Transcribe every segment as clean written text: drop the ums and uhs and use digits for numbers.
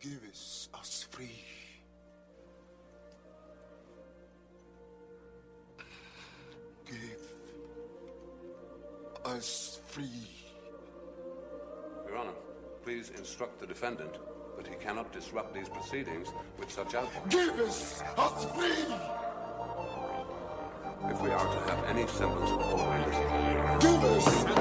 Give us free. Give us free. Your Honor, please instruct the defendant that he cannot disrupt these proceedings with such outbursts. Give us free. If we are to have any semblance of order in this court, Give us free.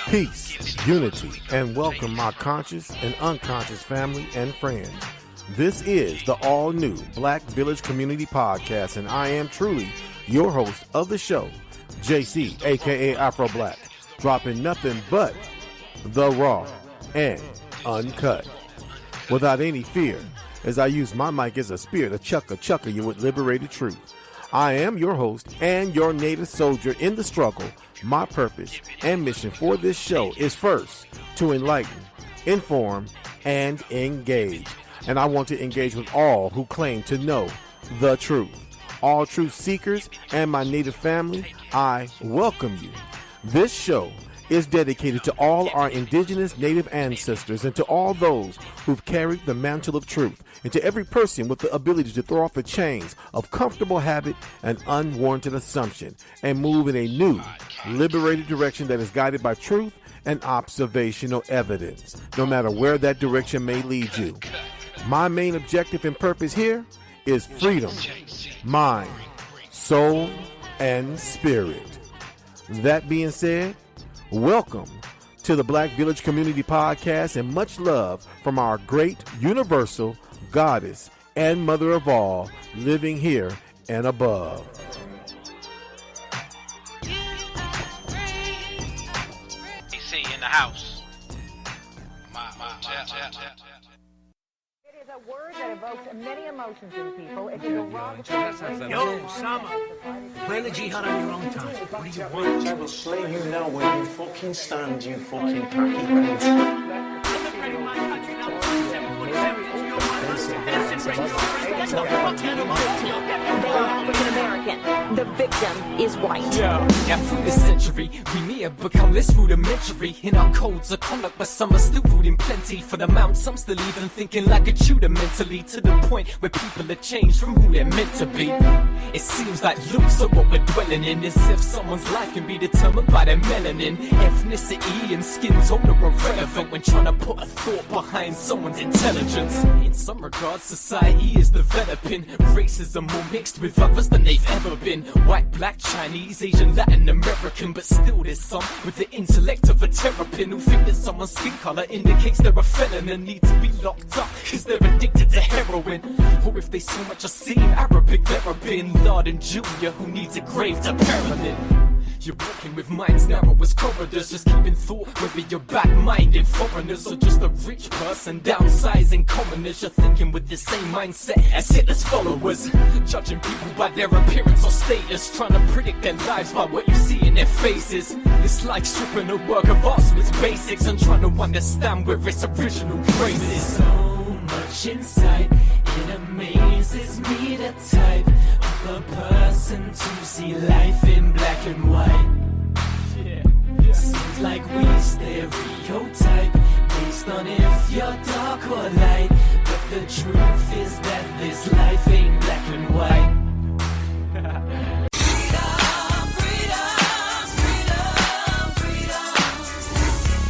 Peace, unity, and welcome my conscious and unconscious family and friends. This is the all-new Black Village Community Podcast, and I am truly your host of the show, Jaycee, a.k.a. AfroBlack, dropping nothing but the raw and uncut. Without any fear, as I use my mic as a spear to chucka you with liberated truth. I am your host and your native soldier in the struggle. My purpose and mission for this show is first to enlighten, inform, and engage. And I want to engage with all who claim to know the truth. All truth seekers and my native family, I welcome you. This show is dedicated to all our indigenous native ancestors and to all those who've carried the mantle of truth, and to every person with the ability to throw off the chains of comfortable habit and unwarranted assumption and move in a new, liberated direction that is guided by truth and observational evidence, no matter where that direction may lead you. My main objective and purpose here is freedom, mind, soul, and spirit. That being said, welcome to the Black Village Community Podcast, and much love from our great universal goddess and mother of all, living here and above. AC in the house. It is a word that evokes many emotions in people. It is a wrong. Yo, Sama, play the jihad on your own time. What do you want? I will slay you now where you fucking stand, you fucking packy pants. They are African American. The victim is white. Yeah, through this century, we may have become less rudimentary in our codes of conduct, but some are still food in plenty. For the mount, some still even thinking like a tutor mentally, to the point where people are changed from who they're meant to be. It seems like loops are what we're dwelling in, as if someone's life can be determined by their melanin. Ethnicity and skin tone are irrelevant when trying to put a thought behind someone's intelligence. In some regards, society is developing. Races are more mixed with others than they've ever been. White, black, Chinese, Asian, Latin American, but still there's some with the intellect of a terrapin who think that someone's skin color indicates they're a felon and need to be locked up cause they're addicted to heroin. Or if they so much as seem Arabic, they're a Bin Laden Jr. who needs a grave to permanent. You're walking with minds narrow as corridors, just keeping thought whether you're bad-minded foreigners or just a rich person downsizing commoners. You're thinking with the same mindset as Hitler's followers, judging people by their appearance or status, trying to predict their lives by what you see in their faces. It's like stripping a work of art to its basics and trying to understand where its original trace is. So much inside, it amazes me, the type of a person to see life in black and white. Seems like we stereotype based on if you're dark or light, but the truth is that this life ain't black and white.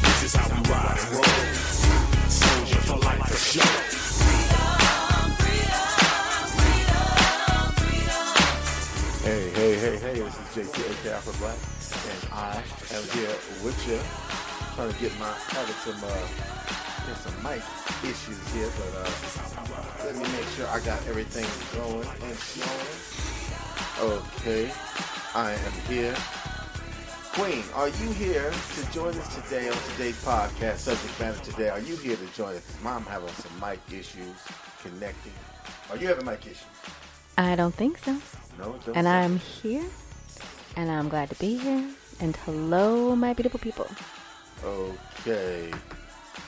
This is how we ride and roll. Soldier for life for sure. Hey, this is Jaycee, a.k.a. AfroBlack, and I am here with you, trying to get my, having some There's some mic issues here, but let me make sure I got everything going and flowing. Okay, I am here. Queen, are you here to join us today on today's podcast, Subject Matter Today? Are you here to join us? Mom having some mic issues connecting. Are you having mic issues? I don't think so. No, it don't. And I'm here, and I'm glad to be here. And hello, my beautiful people. Okay,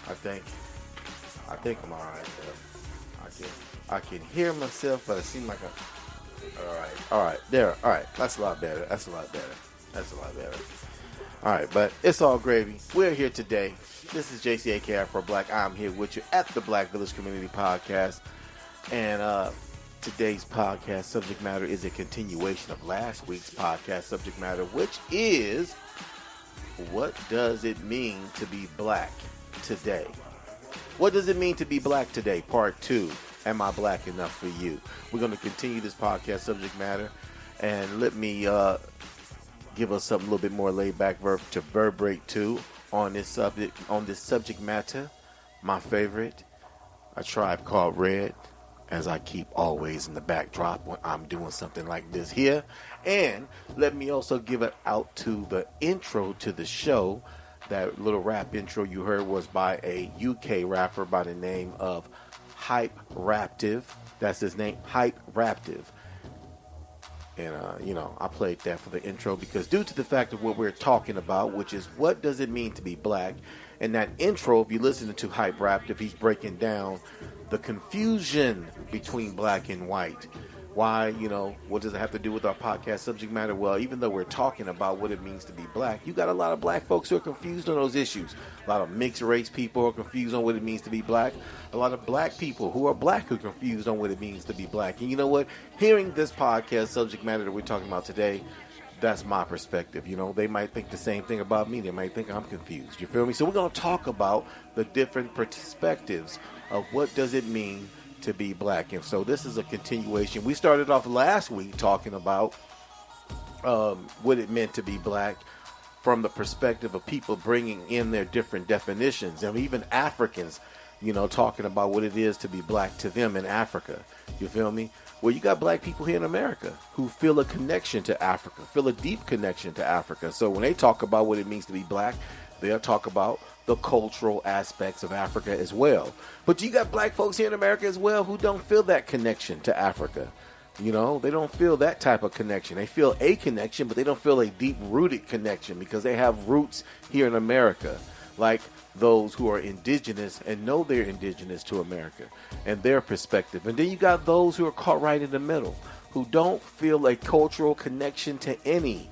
I think I'm all right. I can hear myself, but it seems like all right, there. All right, that's a lot better. All right, but it's all gravy. We're here today. This is Jaycee, a.k.a. AfroBlack. I'm here with you at the Black Village Community Podcast, and today's podcast subject matter is a continuation of last week's podcast subject matter, which is, what does it mean to be black today? What does it mean to be black today? Part 2. Am I black enough for you? We're going to continue this podcast subject matter, and let me give us something a little bit more laid back to verberate to on this subject matter. My favorite, A Tribe Called Red, as I keep always in the backdrop when I'm doing something like this here. And let me also give it out to the intro to the show. That little rap intro you heard was by a UK rapper by the name of Hype Raptive. That's his name, Hype Raptive. And, I played that for the intro because due to the fact of what we're talking about, which is what does it mean to be black? And that intro, if you listen to Hype Raptive, he's breaking down the confusion between black and white. Why, what does it have to do with our podcast subject matter? Well, even though we're talking about what it means to be black, you got a lot of black folks who are confused on those issues. A lot of mixed race people are confused on what it means to be black. A lot of black people who are black who are confused on what it means to be black. And you know what? Hearing this podcast subject matter that we're talking about today, that's my perspective. They might think the same thing about me. They might think I'm confused. You feel me? So we're going to talk about the different perspectives of what does it mean to be black. And so this is a continuation. We started off last week talking about what it meant to be black from the perspective of people bringing in their different definitions, and even Africans, talking about what it is to be black to them in Africa. You feel me? Well, you got black people here in America who feel a connection to Africa, feel a deep connection to Africa. So when they talk about what it means to be black, they'll talk about the cultural aspects of Africa as well. But you got black folks here in America as well who don't feel that connection to Africa. They don't feel that type of connection. They feel a connection, but they don't feel a deep-rooted connection because they have roots here in America, like those who are indigenous and know they're indigenous to America and their perspective. And then you got those who are caught right in the middle, who don't feel a cultural connection to any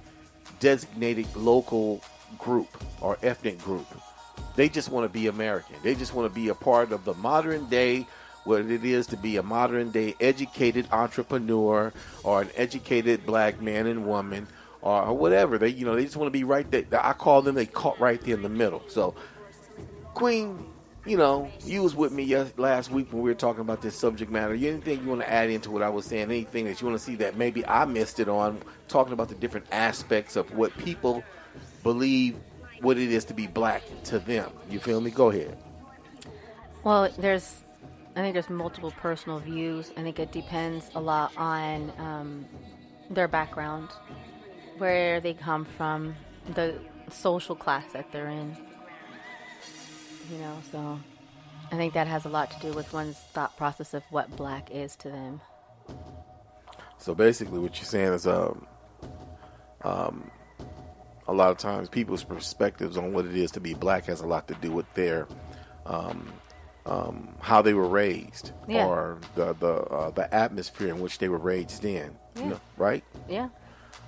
designated local group or ethnic group. They just want to be American. They just want to be a part of the modern day, what it is to be a modern day educated entrepreneur or an educated black man and woman or whatever. They just want to be right there. I call them, they caught right there in the middle. So, Queen, you was with me last week when we were talking about this subject matter. Anything you want to add into what I was saying? Anything that you want to see that maybe I missed it on, talking about the different aspects of what people believe what it is to be black to them. You feel me? Go ahead. Well, I think there's multiple personal views. I think it depends a lot on their background, where they come from, the social class that they're in. So I think that has a lot to do with one's thought process of what black is to them. So basically what you're saying is a lot of times people's perspectives on what it is to be black has a lot to do with their how they were raised, or the atmosphere in which they were raised in. Right? Yeah.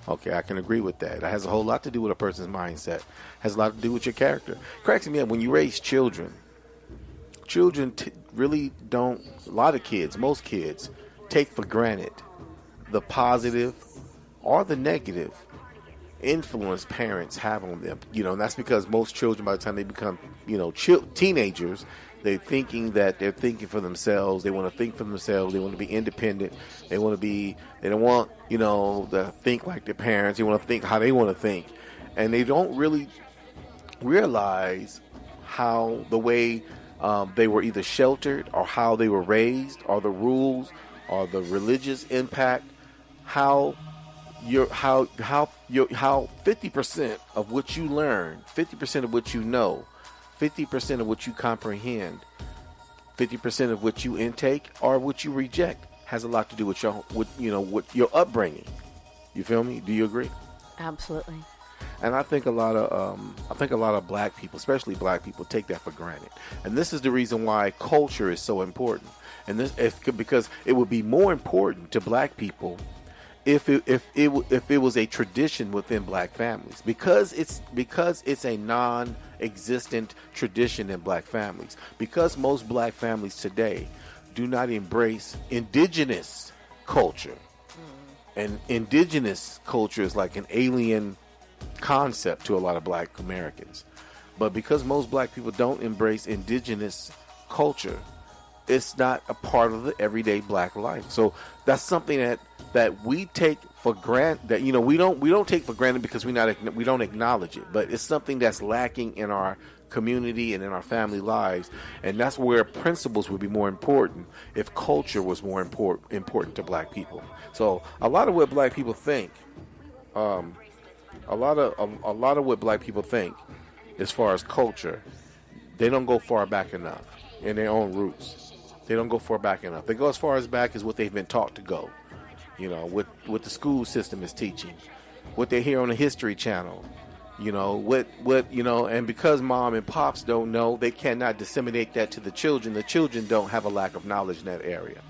Okay, I can agree with that. It has a whole lot to do with a person's mindset. It has a lot to do with your character. Cracks me up when you raise children. Children really don't. A lot of kids, most kids, take for granted the positive or the negative influence parents have on them, and that's because most children, by the time they become, teenagers, they're thinking for themselves. They want to think for themselves. They want to be independent. They don't want, to think like their parents. They want to think how they want to think. And they don't really realize how the way they were either sheltered, or how they were raised, or the rules, or the religious impact, how 50% of what you learn, 50% of what you know, 50% of what you comprehend, 50% of what you intake or what you reject has a lot to do with your upbringing. You feel me? Do you agree? Absolutely. And I think a lot of black people, especially black people, take that for granted. And this is the reason why culture is so important. And because it would be more important to black people if it was a tradition within black families, because it's a non-existent tradition in black families, because most black families today do not embrace indigenous culture. And indigenous culture is like an alien concept to a lot of black Americans. But because most black people don't embrace indigenous culture, it's not a part of the everyday black life. So that's something that we take for granted, that we don't take for granted because we don't acknowledge it, but it's something that's lacking in our community and in our family lives. And that's where principles would be more important if culture was more important to black people. So a lot of what black people think, a lot of what black people think as far as culture, they don't go far back enough in their own roots. They don't go far back enough. They go as far as back as what they've been taught to go. What the school system is teaching, what they hear on the History Channel, and because mom and pops don't know, they cannot disseminate that to the children. The children don't have a lack of knowledge in that area.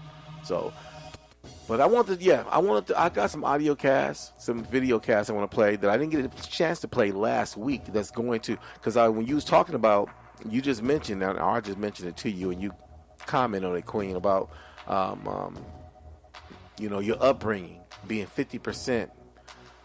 So, but I got some audio casts, some video casts I want to play that I didn't get a chance to play last week. That's going to, because when you was talking about, you just mentioned, or I just mentioned it to you, and you comment on it, Queen, about your upbringing being 50%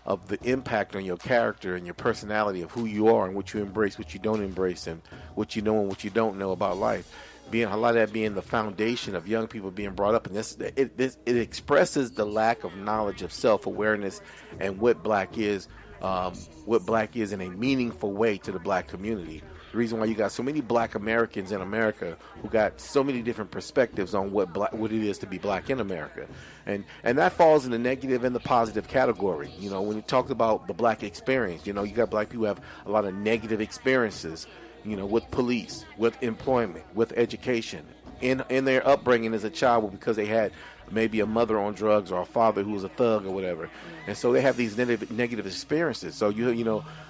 of the impact on your character and your personality of who you are and what you embrace, what you don't embrace, and what you know and what you don't know about life. Being a lot of that being the foundation of young people being brought up, and it expresses the lack of knowledge of self-awareness and what black is in a meaningful way to the black community. The reason why you got so many black Americans in America who got so many different perspectives on what it is to be black in America. And that falls in the negative and the positive category. When you talk about the black experience, you got black people who have a lot of negative experiences, with police, with employment, with education, in their upbringing as a child, because they had maybe a mother on drugs or a father who was a thug or whatever. And so they have these negative experiences. So,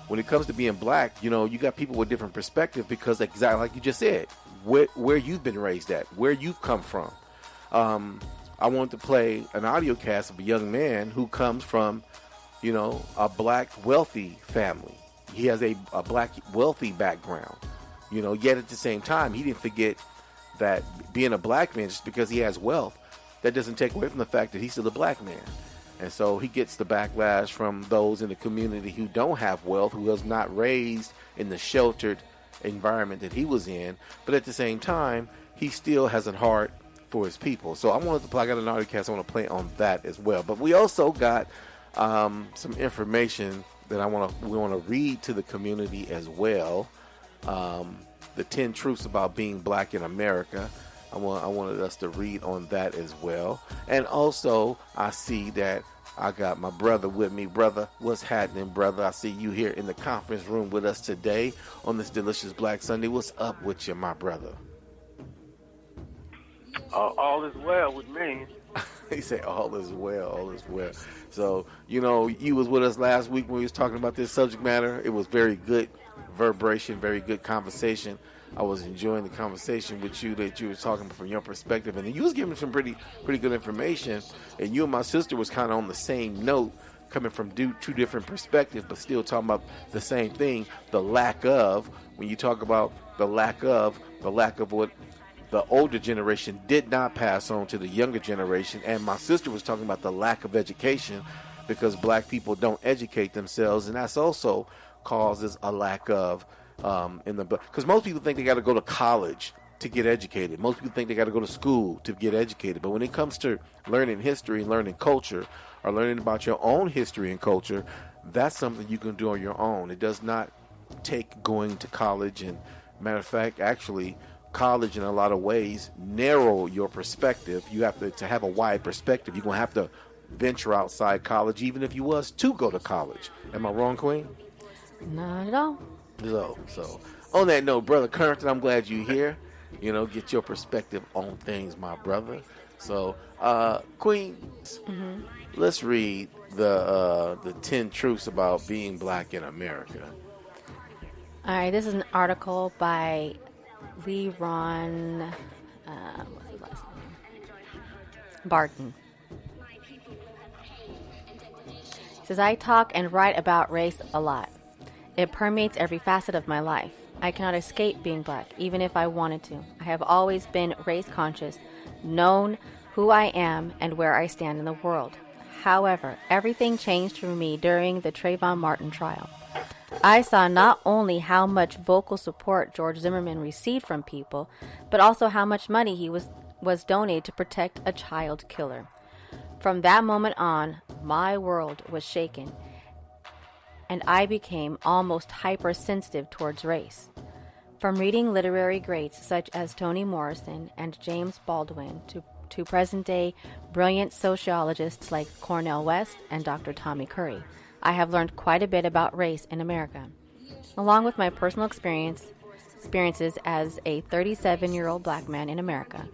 when it comes to being black, you got people with different perspectives because, exactly like you just said, where you've been raised at, where you've come from. I wanted to play an audio cast of a young man who comes from, a black wealthy family. He has a black wealthy background, yet at the same time, he didn't forget that being a black man, just because he has wealth, that doesn't take away from the fact that he's still a black man. And so he gets the backlash from those in the community who don't have wealth, who was not raised in the sheltered environment that he was in. But at the same time, he still has a heart for his people. So I got an audio cast I want to play on that as well. But we also got some information that we want to read to the community as well. The 10 truths about being black in America. I wanted us to read on that as well. And also, I see that I got my brother with me. Brother, what's happening, brother? I see you here in the conference room with us today on this delicious Black Sunday. What's up with you, my brother? All is well with me. He said, all is well, all is well. So, you was with us last week when we was talking about this subject matter. It was very good vibration, very good conversation. I was enjoying the conversation with you, that you were talking from your perspective, and you was giving some pretty good information. And you and my sister was kind of on the same note, coming from two different perspectives, but still talking about the same thing. The lack of, when you talk about the lack of what the older generation did not pass on to the younger generation, and my sister was talking about the lack of education, because black people don't educate themselves, and that's also causes a lack of because most people think they got to go to college to get educated. Most people think they got to go to school to get educated. But when it comes to learning history and learning culture, or learning about your own history and culture, that's something you can do on your own. It does not take going to college. And matter of fact, actually, college in a lot of ways narrow your perspective. You have to have a wide perspective. You're going to have to venture outside college, even if you was to go to college. Am I wrong, Queen? Not at all. So on that note, Brother Currington, I'm glad you're here. You know, get your perspective on things, my brother. So, Queen, let's read the 10 truths about being black in America. All right, this is an article by Leron what's his last name? Barton. It says, I talk and write about race a lot. It permeates every facet of my life. I cannot escape being black, even if I wanted to. I have always been race conscious, known who I am and where I stand in the world. However, everything changed for me during the Trayvon Martin trial. I saw not only how much vocal support George Zimmerman received from people, but also how much money he was donated to protect a child killer. From that moment on, my world was shaken, and I became almost hypersensitive towards race. From reading literary greats such as Toni Morrison and James Baldwin to present-day brilliant sociologists like Cornel West and Dr. Tommy Curry, I have learned quite a bit about race in America. Along with my personal experiences as a 37-year-old black man in America,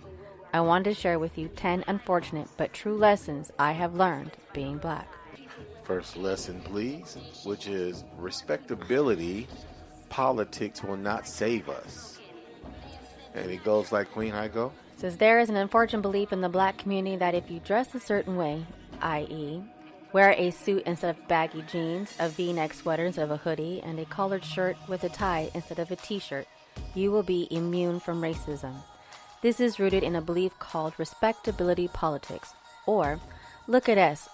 I wanted to share with you 10 unfortunate but true lessons I have learned being black. First lesson, please, which is respectability. Politics will not save us. And it goes like Queen, how it go? It says, there is an unfortunate belief in the black community that if you dress a certain way, i.e., wear a suit instead of baggy jeans, a V-neck sweater instead of a hoodie, and a collared shirt with a tie instead of a t-shirt, you will be immune from racism. This is rooted in a belief called respectability politics, or look at us,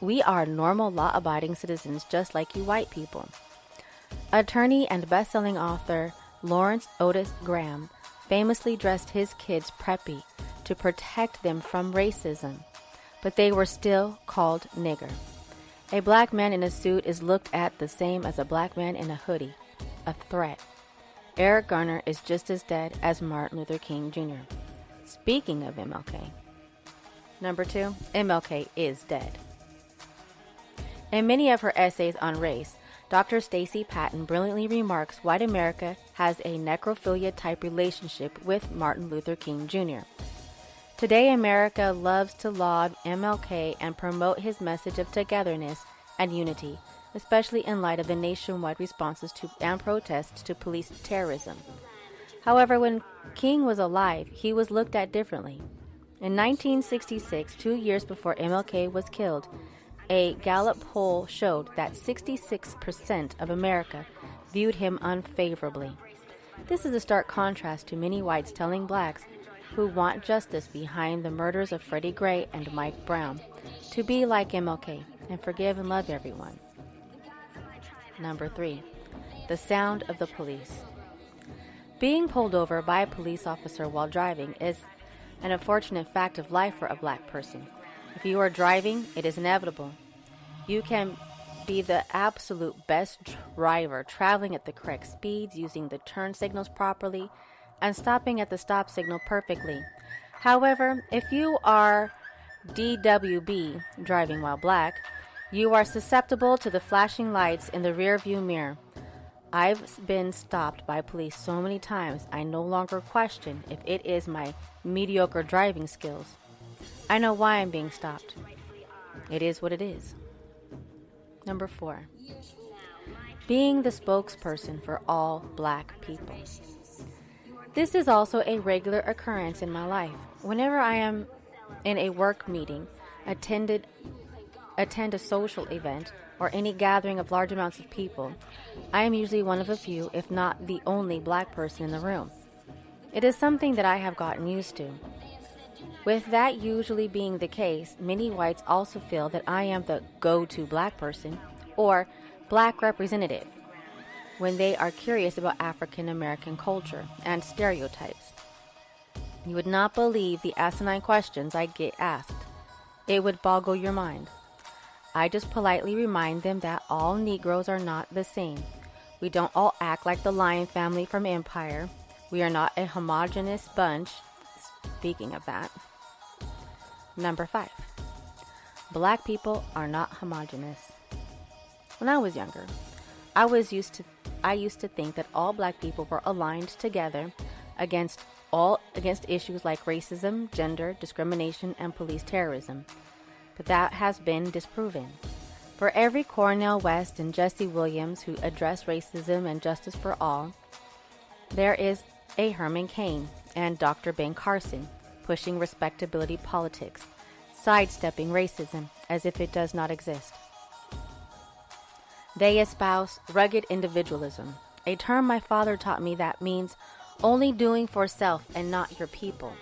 we are normal law-abiding citizens just like you white people. Attorney and best-selling author Lawrence Otis Graham famously dressed his kids preppy to protect them from racism, but they were still called nigger. A black man in a suit is looked at the same as a black man in a hoodie, a threat. Eric Garner is just as dead as Martin Luther King Jr. Speaking of MLK. Number 2, MLK is dead. In many of her essays on race, Dr. Stacey Patton brilliantly remarks white America has a necrophilia-type relationship with Martin Luther King Jr. Today, America loves to laud MLK and promote his message of togetherness and unity, especially in light of the nationwide responses to and protests to police terrorism. However, when King was alive, he was looked at differently. In 1966, 2 years before MLK was killed, a Gallup poll showed that 66% of America viewed him unfavorably. This is a stark contrast to many whites telling blacks who want justice behind the murders of Freddie Gray and Mike Brown to be like MLK and forgive and love everyone. Number 3, the sound of the police. Being pulled over by a police officer while driving is an unfortunate fact of life for a black person. If you are driving, it is inevitable. You can be the absolute best driver, traveling at the correct speeds, using the turn signals properly, and stopping at the stop signal perfectly. However, if you are DWB, driving while black, you are susceptible to the flashing lights in the rear view mirror. I've been stopped by police so many times, I no longer question if it is my mediocre driving skills. I know why I'm being stopped. It is what it is. Number 4, being the spokesperson for all black people. This is also a regular occurrence in my life. Whenever I am in a work meeting, attend a social event, or any gathering of large amounts of people, I am usually one of a few, if not the only black person in the room. It is something that I have gotten used to. With that usually being the case, many whites also feel that I am the go-to black person, or black representative, when they are curious about African American culture and stereotypes. You would not believe the asinine questions I get asked. It would boggle your mind. I just politely remind them that all Negroes are not the same. We don't all act like the Lion family from Empire. We are not a homogenous bunch. Speaking of that. Number 5. Black people are not homogenous. When I was younger, I used to think that all black people were aligned together against issues like racism, gender, discrimination, and police terrorism. But that has been disproven. For every Cornel West and Jesse Williams who address racism and justice for all, there is a Herman Cain and Dr. Ben Carson pushing respectability politics, sidestepping racism as if it does not exist. They espouse rugged individualism, a term my father taught me that means only doing for self and not your people.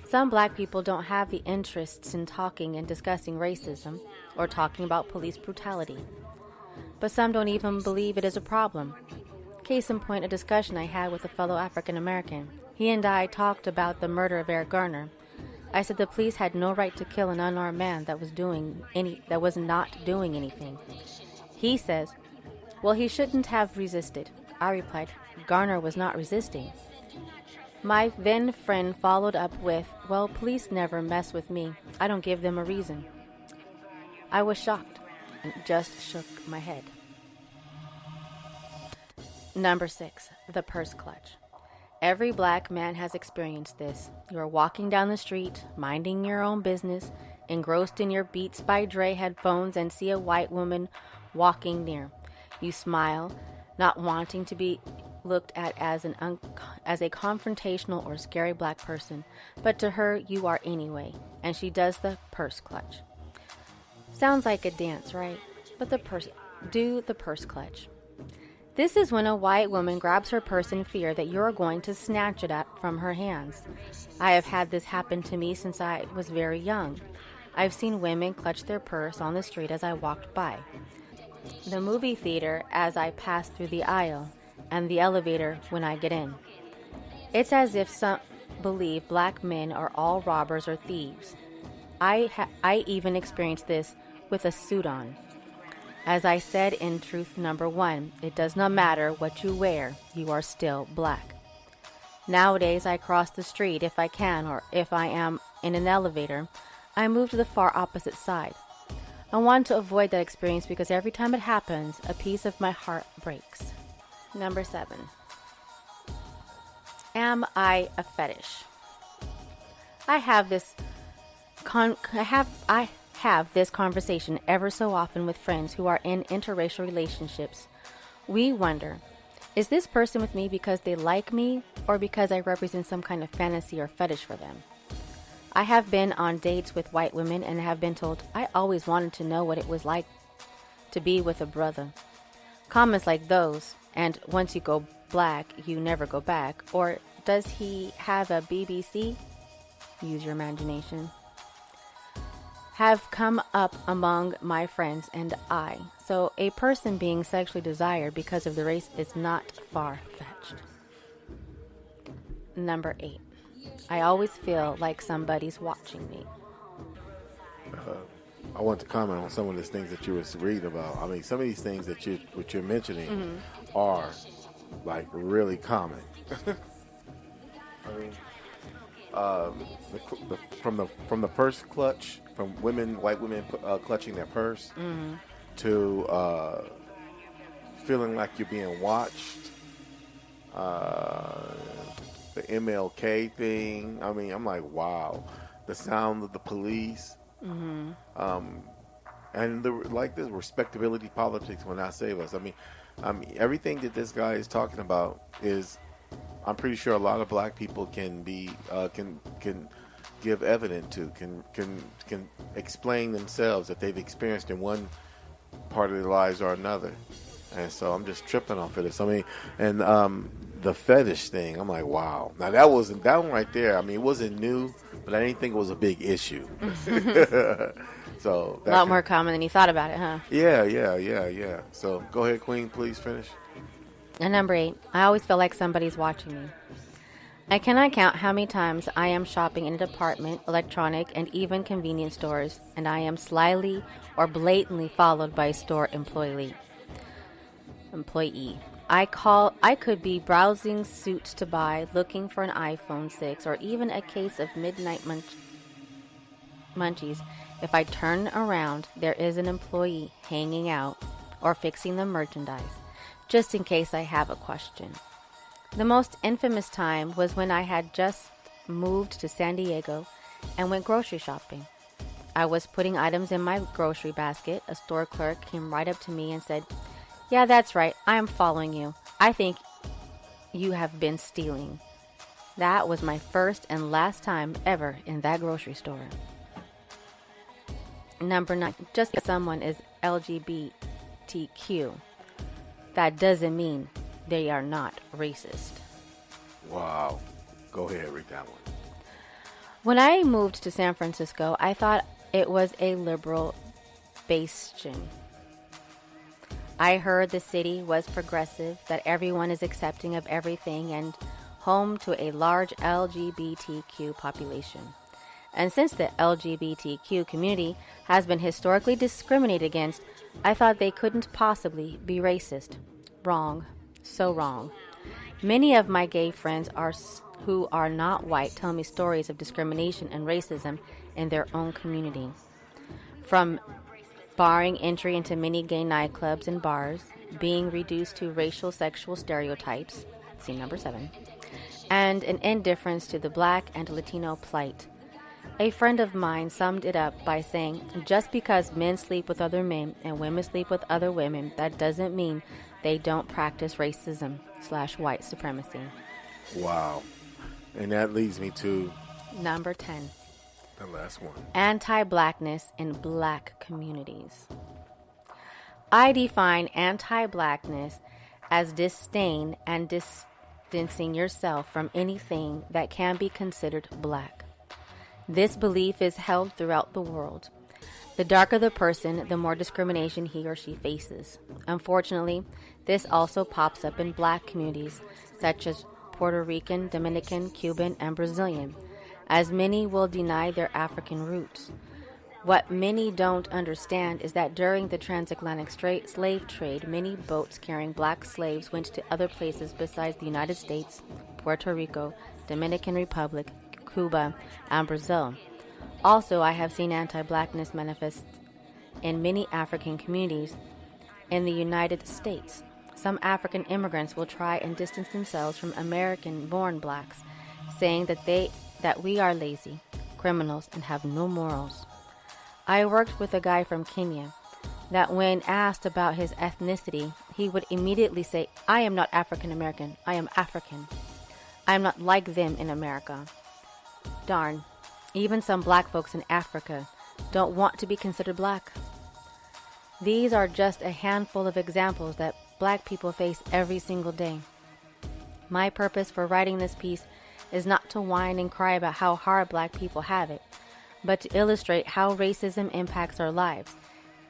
Some black people don't have the interests in talking and discussing racism or talking about police brutality. But some don't even believe it is a problem. Case in point, a discussion I had with a fellow African American. He and I talked about the murder of Eric Garner. I said the police had no right to kill an unarmed man that was not doing anything. He says, well, he shouldn't have resisted. I replied, Garner was not resisting. My then friend followed up with, well, police never mess with me. I don't give them a reason. I was shocked and just shook my head. Number 6, the purse clutch. Every black man has experienced this. You are walking down the street, minding your own business, engrossed in your Beats by Dre headphones, and see a white woman walking near. You smile, not wanting to be looked at as a confrontational or scary black person, but to her you are anyway, and she does the purse clutch. Sounds like a dance, right? But the purse clutch. This is when a white woman grabs her purse in fear that you're going to snatch it from her hands. I have had this happen to me since I was very young. I've seen women clutch their purse on the street as I walked by, the movie theater as I passed through the aisle, and the elevator when I get in. It's as if some believe black men are all robbers or thieves. I even experienced this with a suit on. As I said in truth number 1, it does not matter what you wear, you are still black. Nowadays, I cross the street if I can, or if I am in an elevator, I move to the far opposite side. I want to avoid that experience because every time it happens, a piece of my heart breaks. Number 7. Am I a fetish? I have this conversation ever so often with friends who are in interracial relationships. We wonder, is this person with me because they like me or because I represent some kind of fantasy or fetish for them? I have been on dates with white women and have been told I always wanted to know what it was like to be with a brother. Comments like those, and once you go black, you never go back, or does he have a BBC? Use your imagination. Have come up among my friends and I. So a person being sexually desired because of the race is not far-fetched. Number 8. I always feel like somebody's watching me. I want to comment on some of these things that you were reading about. I mean, some of these things that you're mentioning are like really common. I mean, from the purse clutch, from white women clutching their purse, to feeling like you're being watched. The MLK thing. I mean, I'm like, wow. The sound of the police. And this respectability politics will not save us. I mean, everything that this guy is talking about is, I'm pretty sure a lot of black people can give evidence to, can explain themselves that they've experienced in one part of their lives or another. And so I'm just tripping off of this. I mean, and the fetish thing, I'm like, wow. Now that one right there. I mean, it wasn't new, but I didn't think it was a big issue. So a lot more common than you thought about it, huh? Yeah. So go ahead, Queen, please finish. And number 8, I always feel like somebody's watching me. I cannot count how many times I am shopping in a department, electronic, and even convenience stores, and I am slyly or blatantly followed by a store employee. I could be browsing suits to buy, looking for an iPhone 6, or even a case of Midnight Munchies. If I turn around, there is an employee hanging out or fixing the merchandise, just in case I have a question. The most infamous time was when I had just moved to San Diego and went grocery shopping. I was putting items in my grocery basket. A store clerk came right up to me and said, "Yeah, that's right. I am following you. I think you have been stealing." That was my first and last time ever in that grocery store. Number 9, just because someone is LGBTQ, that doesn't mean they are not racist. Wow. Go ahead, read that one. When I moved to San Francisco, I thought it was a liberal bastion. I heard the city was progressive, that everyone is accepting of everything, and home to a large LGBTQ population. And since the LGBTQ community has been historically discriminated against, I thought they couldn't possibly be racist. Wrong. So wrong. Many of my gay friends who are not white tell me stories of discrimination and racism in their own community. From barring entry into many gay nightclubs and bars, being reduced to racial sexual stereotypes, see number 7, and an indifference to the Black and Latino plight. A friend of mine summed it up by saying, just because men sleep with other men and women sleep with other women, that doesn't mean they don't practice racism/white supremacy. Wow. And that leads me to number 10. The last one. Anti-blackness in black communities. I define anti-blackness as disdain and distancing yourself from anything that can be considered black. This belief is held throughout the world. The darker the person, the more discrimination he or she faces. Unfortunately, this also pops up in black communities, such as Puerto Rican, Dominican, Cuban, and Brazilian, as many will deny their African roots. What many don't understand is that during the transatlantic slave trade, many boats carrying black slaves went to other places besides the United States, Puerto Rico, Dominican Republic, Cuba, and Brazil. Also, I have seen anti-blackness manifest in many African communities in the United States. Some African immigrants will try and distance themselves from American-born blacks, saying that we are lazy, criminals, and have no morals. I worked with a guy from Kenya that when asked about his ethnicity, he would immediately say, "I am not African American, I am African. I am not like them in America." Darn, even some black folks in Africa don't want to be considered black. These are just a handful of examples that black people face every single day. My purpose for writing this piece is not to whine and cry about how hard black people have it, but to illustrate how racism impacts our lives.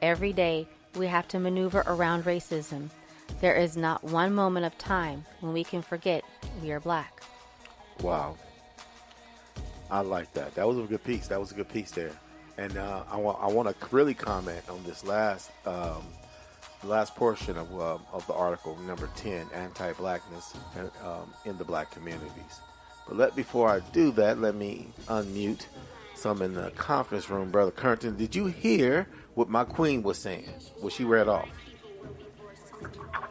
Every day, we have to maneuver around racism. There is not one moment of time when we can forget we are black. Wow. I like that. That was a good piece. That was a good piece there. And I want to really comment on this last portion of the article, number 10, anti-blackness in the black communities. But before I do that, let me unmute some in the conference room. Brother Curtin, did you hear what my queen was saying? Was she read off?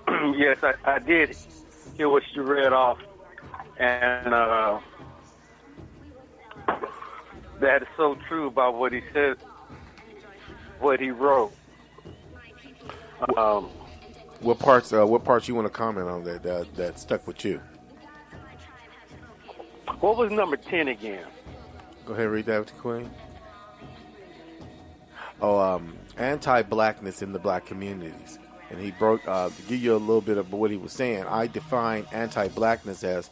Yes, I did hear what she read off. And that is so true about what he said, what he wrote. What parts you want to comment on that stuck with you? What was number 10 again? Go ahead and read that with the Queen. Anti-blackness in the black communities. And he broke, to give you a little bit of what he was saying, I define anti-blackness as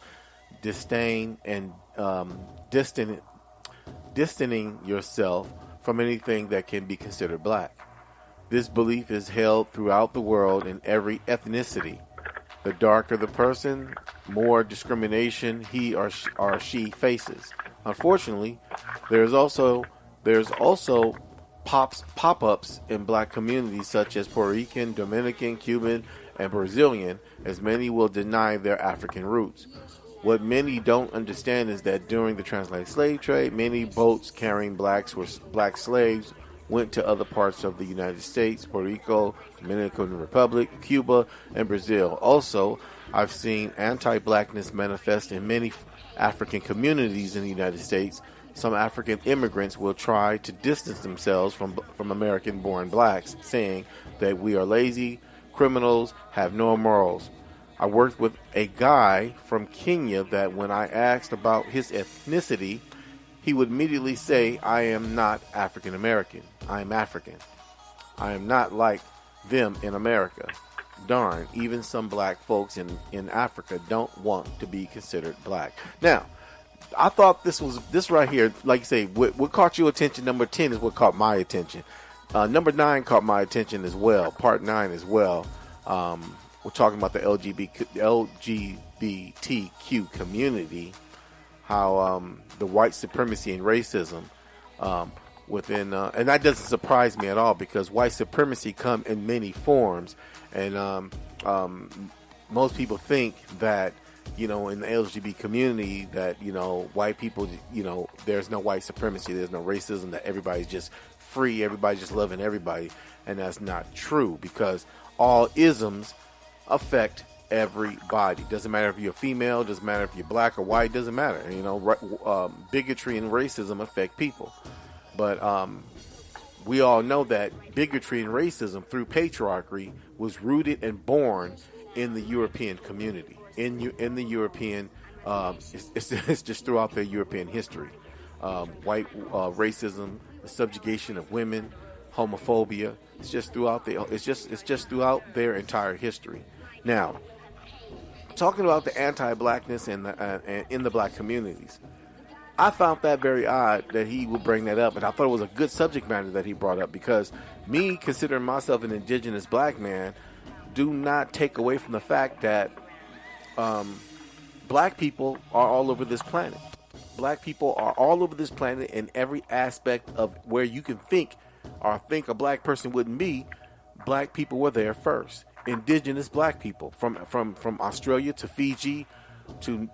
disdain and distancing yourself from anything that can be considered black. This belief is held throughout the world in every ethnicity. The darker the person, more discrimination he or she faces. Unfortunately, there's also pop-ups in black communities such as Puerto Rican, Dominican, Cuban, and Brazilian, as many will deny their African roots. What many don't understand is that during the transatlantic slave trade, many boats carrying black slaves went to other parts of the United States, Puerto Rico, Dominican Republic, Cuba, and Brazil. Also, I've seen anti-blackness manifest in many African communities in the United States. Some African immigrants will try to distance themselves from American-born blacks, saying that we are lazy, criminals, have no morals. I worked with a guy from Kenya that when I asked about his ethnicity, he would immediately say, I am not African American. I am African. I am not like them in America. Darn, even some black folks in Africa don't want to be considered black. Now, I thought this right here, like you say, what caught your attention, number 10 is what caught my attention. Number 9 caught my attention as well, part 9 as well. We're talking about the LGBTQ community, how the white supremacy and racism within, and that doesn't surprise me at all because white supremacy come in many forms, and most people think that, you know, in the LGBT community that, you know, white people, you know, there's no white supremacy, there's no racism, that everybody's just free, everybody's just loving everybody, and that's not true because all isms affect everybody. Doesn't matter if you're female, doesn't matter if you're black or white, doesn't matter. You know, bigotry and racism affect people. But we all know that bigotry and racism through patriarchy was rooted and born in the European community. In the European, it's just throughout their European history. White racism, the subjugation of women, homophobia. It's just throughout throughout their entire history. Now, talking about the anti-blackness in the black communities, I found that very odd that he would bring that up, and I thought it was a good subject matter that he brought up because me considering myself an indigenous black man do not take away from the fact that black people are all over this planet. Black people are all over this planet in every aspect of where you can think a black person wouldn't be. Black people were there first. Indigenous black people from Australia to Fiji to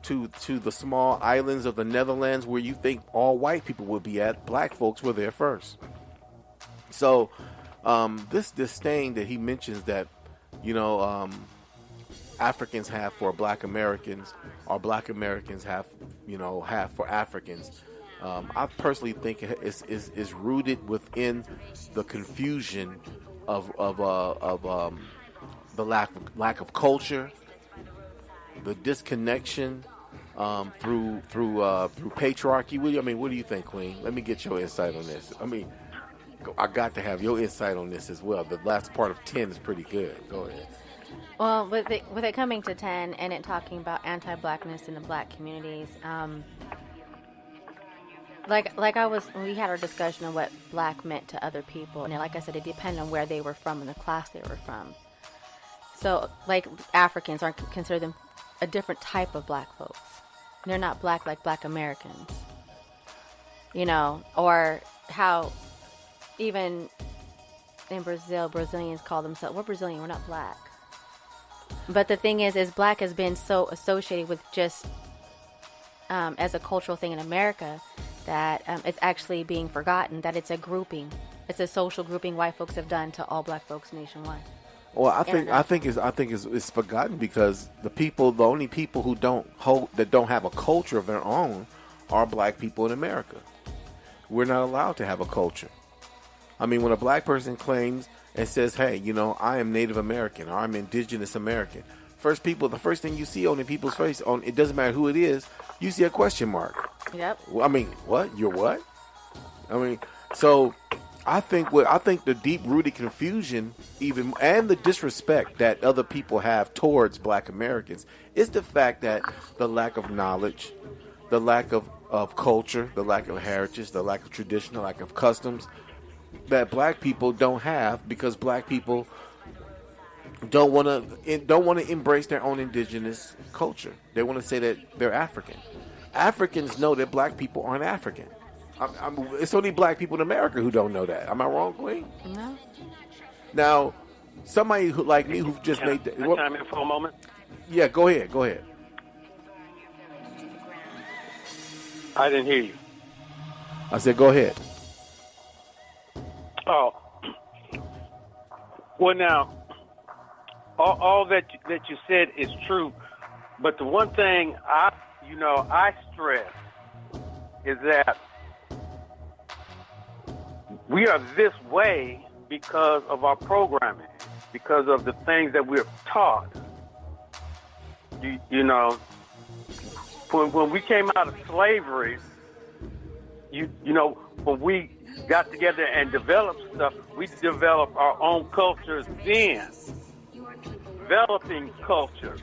the small islands of the Netherlands where you think all white people would be at, black folks were there first. So this disdain that he mentions that, you know, Africans have for black Americans, or black Americans have for Africans, I personally think is rooted within the confusion of the lack of culture, the disconnection through patriarchy. What do you think, Queen? Let me get your insight on this. I got to have your insight on this as well. The last part of 10 is pretty good. Go ahead. Well, with it coming to 10 and it talking about anti-blackness in the black communities, we had our discussion of what black meant to other people, and like I said, it depended on where they were from and the class they were from. So, like, Africans aren't considered them a different type of black folks. They're not black like black Americans, you know, or how even in Brazil, Brazilians call themselves, we're Brazilian, we're not black. But the thing is black has been so associated with just as a cultural thing in America that it's actually being forgotten, that it's a grouping. It's a social grouping white folks have done to all black folks nationwide. Well, I think it's forgotten because the only people who don't have a culture of their own are black people in America. We're not allowed to have a culture. When a black person claims and says, "Hey, you know, I am Native American or I'm Indigenous American," the first thing you see on the people's face, it doesn't matter who it is, you see a question mark. Yep. What? You're what? So I think the deep-rooted confusion, even and the disrespect that other people have towards black Americans, is the fact that the lack of knowledge, the lack of culture, the lack of heritage, the lack of tradition, the lack of customs that black people don't have, because black people don't want to embrace their own indigenous culture. They want to say that they're African. Africans know that black people aren't African. It's only black people in America who don't know that. Am I wrong, Queen? No. Now, somebody who like me who just made that. Can I chime in for a moment? Yeah, go ahead. Go ahead. I didn't hear you. I said, go ahead. Oh, well now, all that you said is true, but the one thing I stress is that we are this way because of our programming, because of the things that we're taught. You know, when we came out of slavery, you know, when we got together and developed stuff, we developed our own cultures then. Developing culture,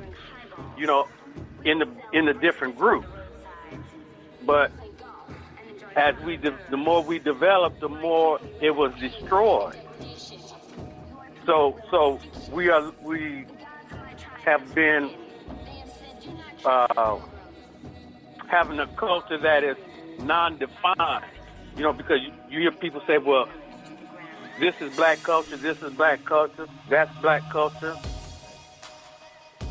you know, in the different groups. But as the more we developed, the more it was destroyed. So we have been having a culture that is non-defined. You know, because you hear people say, well, this is black culture, this is black culture, that's black culture.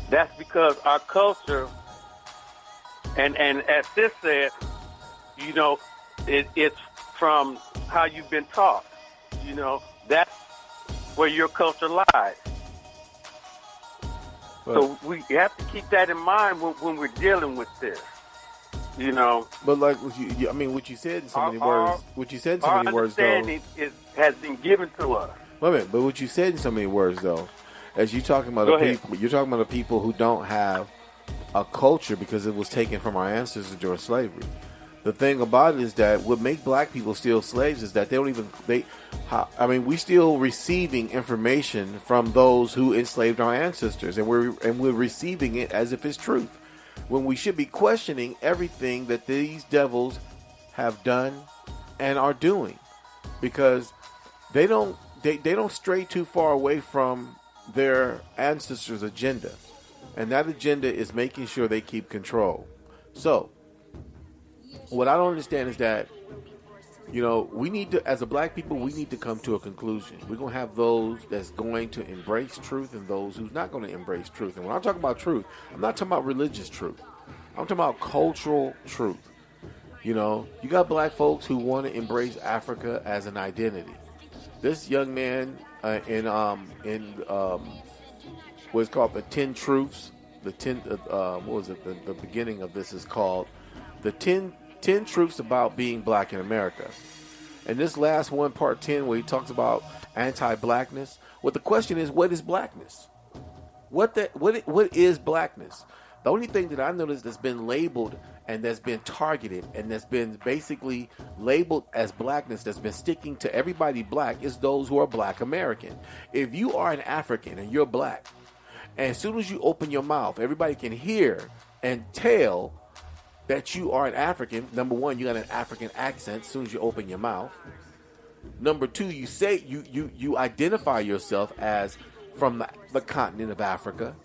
That's because our culture, and as Sis said, you know, it's from how you've been taught. You know, that's where your culture lies. So we have to keep that in mind when we're dealing with this. You know, but like what you said in so many words. What you said in so many words, though. Our understanding has been given to us. Wait a minute, but what you said in so many words, though, as you're talking about you're talking about the people who don't have a culture because it was taken from our ancestors during slavery. The thing about it is that what makes black people still slaves is that we still receiving information from those who enslaved our ancestors, and we're receiving it as if it's truth, when we should be questioning everything that these devils have done and are doing, because they don't stray too far away from their ancestors' agenda, and that agenda is making sure they keep control. So what I don't understand is that, you know, we need to, as a black people, we need to come to a conclusion. We're going to have those that's going to embrace truth and those who's not going to embrace truth. And when I'm talking about truth, I'm not talking about religious truth. I'm talking about cultural truth. You know, you got black folks who want to embrace Africa as an identity. This young man in what's called the 10 Truths, the beginning of this is called the 10 Truths About Being Black in America. And this last one, part 10, where he talks about anti-blackness. Well, the question is, what is blackness? What is blackness? The only thing that I noticed that's been labeled and that's been targeted and that's been basically labeled as blackness, that's been sticking to everybody black, is those who are black American. If you are an African and you're black, and as soon as you open your mouth, everybody can hear and tell that you are an African. Number one, you got an African accent as soon as you open your mouth. Number two, you say you identify yourself as from the continent of Africa.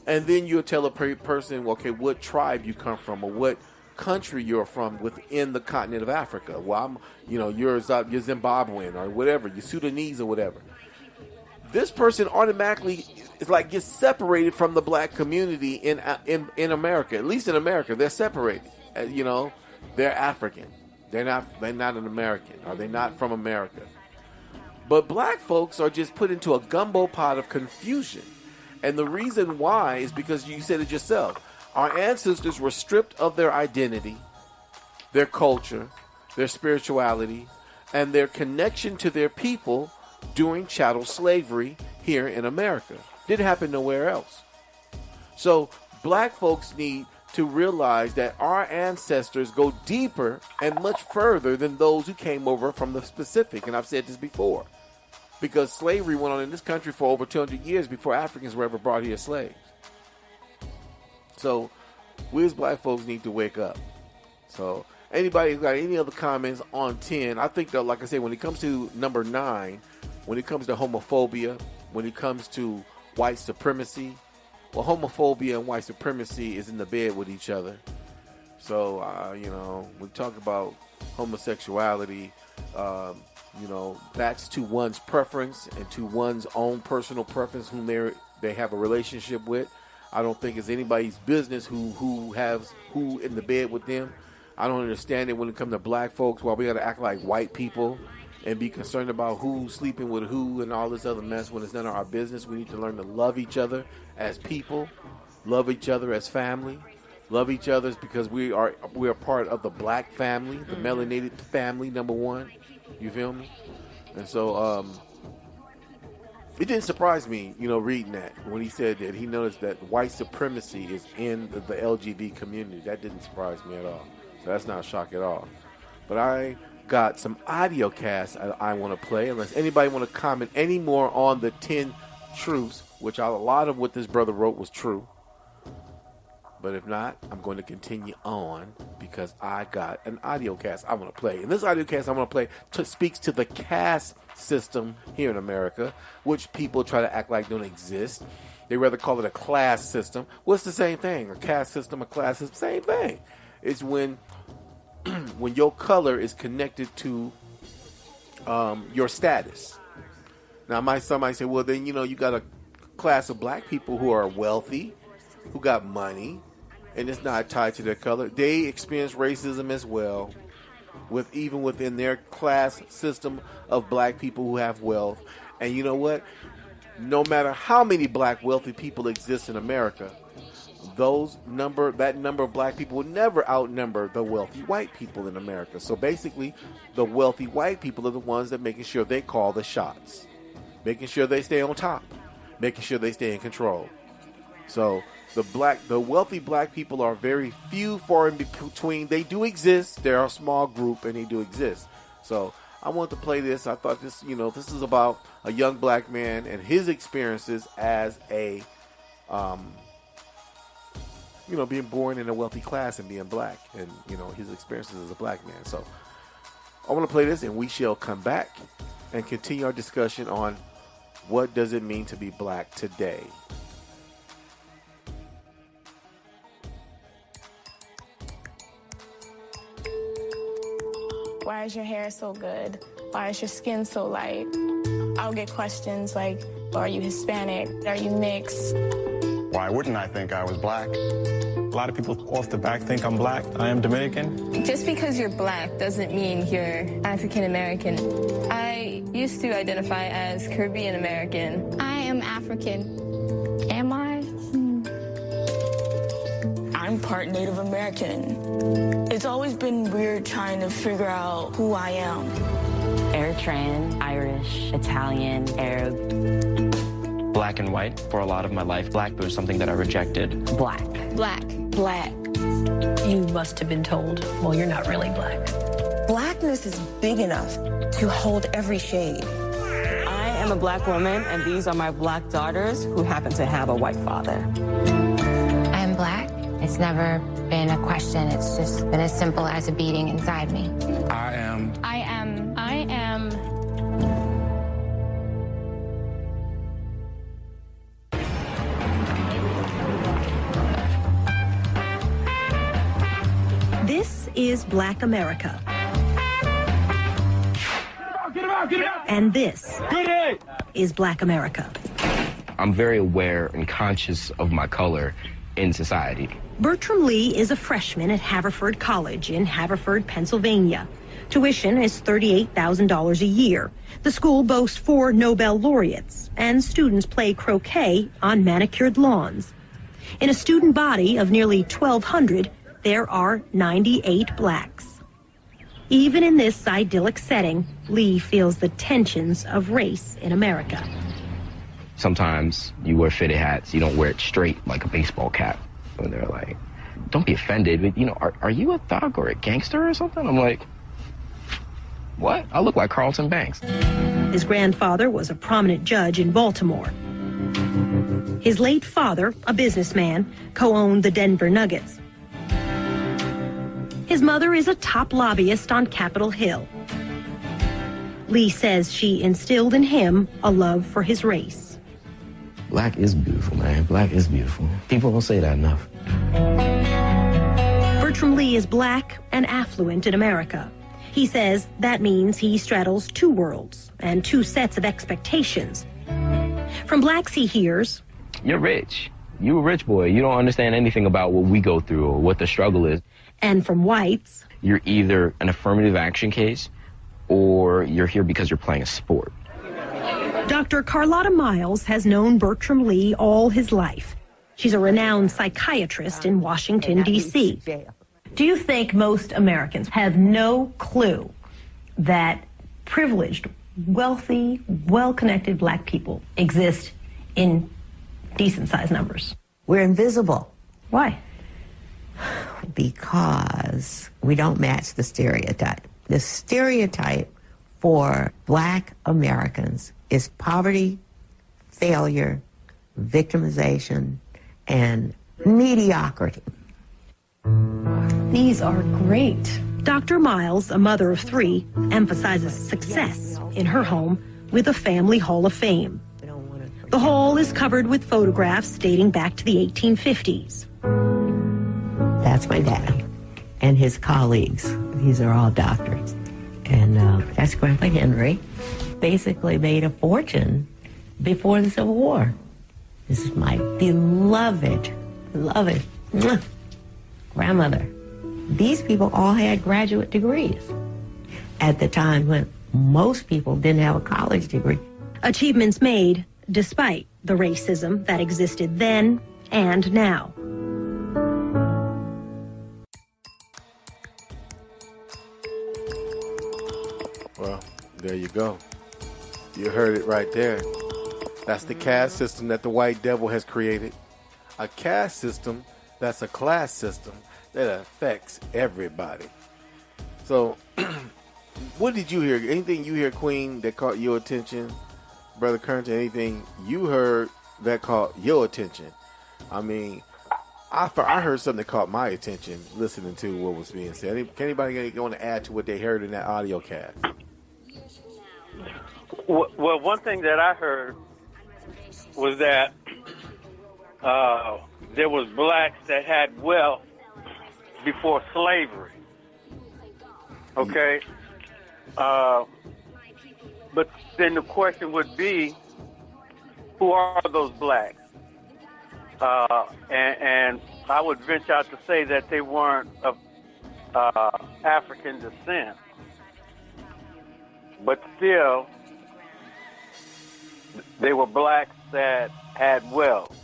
And then you'll tell a person, okay, what tribe you come from or what country you're from within the continent of Africa. Well, you're Zimbabwean or whatever, you're Sudanese or whatever. This person automatically gets separated from the black community in America. At least in America, they're separated. You know, they're African. They're not an American, or they're not from America. But black folks are just put into a gumbo pot of confusion. And the reason why is because you said it yourself. Our ancestors were stripped of their identity, their culture, their spirituality, and their connection to their people during chattel slavery here in America. Didn't happen nowhere else. So black folks need to realize that our ancestors go deeper and much further than those who came over from the Pacific. And I've said this before, because slavery went on in this country for over 200 years before Africans were ever brought here as slaves. So we as black folks need to wake up. So anybody who got any other comments on 10, I think that, like I said, when it comes to number 9, when it comes to homophobia, when it comes to white supremacy, well, homophobia and white supremacy is in the bed with each other. So, we talk about homosexuality. You know, that's to one's preference and to one's own personal preference whom they have a relationship with. I don't think it's anybody's business who in the bed with them. I don't understand it when it comes to black folks, why we got to act like white people and be concerned about who's sleeping with who and all this other mess when it's none of our business. We need to learn to love each other as people, love each other as family, love each other because we are part of the black family, the melanated family, number one. You feel me? And so it didn't surprise me, you know, reading that when he said that he noticed that white supremacy is in the LGBT community. That didn't surprise me at all. So that's not a shock at all. But I got some audio casts I want to play, unless anybody want to comment any more on the 10 truths, which a lot of what this brother wrote was true. But if not, I'm going to continue on because I got an audio cast I want to play. And this audio cast I want to play speaks to the caste system here in America, which people try to act like don't exist. They rather call it a class system. Well, it's the same thing. A caste system, a class system, same thing. It's when your color is connected to your status. Now, somebody say, well, then, you know, you got a class of black people who are wealthy, who got money, and it's not tied to their color. They experience racism as well, even within their class system of black people who have wealth. And you know what? No matter how many black wealthy people exist in America, that number of black people will never outnumber the wealthy white people in America. So basically, the wealthy white people are the ones that making sure they call the shots, making sure they stay on top, making sure they stay in control. So the wealthy black people are very few, far in between. They do exist. They're a small group, and they do exist. So I wanted to play this. I thought this is about a young black man and his experiences as a, being born in a wealthy class and being black, and his experiences as a black man. So I want to play this, and we shall come back and continue our discussion on what does it mean to be black today. Why is your hair so good? Why is your skin so light? I'll get questions like, are you Hispanic? Are you mixed? Why wouldn't I think I was black? A lot of people off the back think I'm black. I am Dominican. Just because you're black doesn't mean you're African American. I used to identify as Caribbean American. I am African. Am I? I'm part Native American. It's always been weird trying to figure out who I am. Eritrean, Irish, Italian, Arab. Black and white for a lot of my life. Black was something that I rejected. Black. Black. Black. You must have been told, well, you're not really black. Blackness is big enough to hold every shade. I am a black woman, and these are my black daughters who happen to have a white father. I am black. It's never been a question. It's just been as simple as a beating inside me. I am. This is Black America. Get him out, get him out! And this is Black America. I'm very aware and conscious of my color in society. Bertram Lee is a freshman at Haverford College in Haverford, Pennsylvania. Tuition is $38,000 a year. The school boasts 4 Nobel laureates, and students play croquet on manicured lawns. In a student body of nearly 1,200, there are 98 blacks. Even in this idyllic setting, Lee feels the tensions of race in America. Sometimes you wear fitted hats, you don't wear it straight like a baseball cap. And they're like, don't be offended, but are you a thug or a gangster or something? I'm like, what? I look like Carlton Banks. His grandfather was a prominent judge in Baltimore. His late father, a businessman, co-owned the Denver Nuggets. His mother is a top lobbyist on Capitol Hill. Lee says she instilled in him a love for his race. Black is beautiful, man. Black is beautiful. People don't say that enough. Bertram Lee is black and affluent in America. He says that means he straddles two worlds and two sets of expectations. From blacks he hears, "You're rich. You a rich boy. You don't understand anything about what we go through or what the struggle is." And from whites, "You're either an affirmative action case or you're here because you're playing a sport." Dr. Carlotta Miles has known Bertram Lee all his life. She's a renowned psychiatrist in Washington, D.C. Do you think most Americans have no clue that privileged, wealthy, well-connected black people exist in decent-sized numbers? We're invisible. Why? Because we don't match the stereotype. The stereotype for black Americans is poverty, failure, victimization, and mediocrity. These are great. Dr. Miles, a mother of three, emphasizes success in her home with a family hall of fame. The hall is covered with photographs dating back to the 1850s. That's my dad and his colleagues. These are all doctors. And that's Grandpa Henry. Basically made a fortune before the Civil War. This is my beloved grandmother. These people all had graduate degrees at the time when most people didn't have a college degree. Achievements made despite the racism that existed then and now. Well, there you go. You heard it right there. That's the caste system that the white devil has created. A caste system that's a class system that affects everybody. So, what did you hear? Anything you hear, Queen, that caught your attention? Brother Currington, anything you heard that caught your attention? I mean, I heard something that caught my attention listening to what was being said. Can anybody want to add to what they heard in that audio cast? Well, one thing that I heard was that there was blacks that had wealth before slavery. Okay? But then the question would be, who are those blacks? And I would venture out to say that they weren't of African descent. But still, they were blacks that had wealth.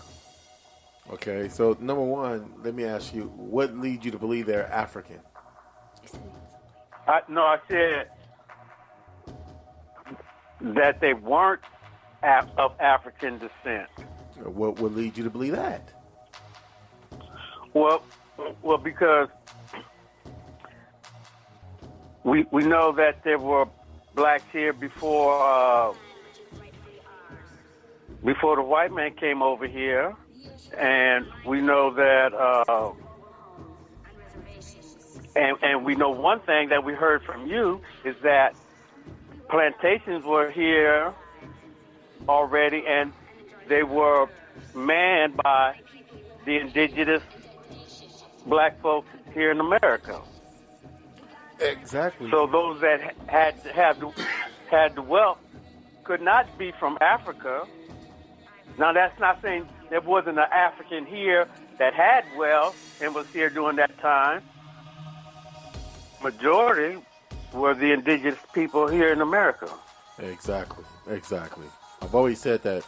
Okay, so number one, let me ask you, what leads you to believe they're African? I said that they weren't of African descent. What would lead you to believe that? Well, because we know that there were blacks here before the white man came over here, and we know that, and we know one thing that we heard from you is that plantations were here already, and they were manned by the indigenous black folks here in America. Exactly. So those that had the wealth could not be from Africa. Now, that's not saying there wasn't an African here that had wealth and was here during that time. Majority were the indigenous people here in America. Exactly. I've always said that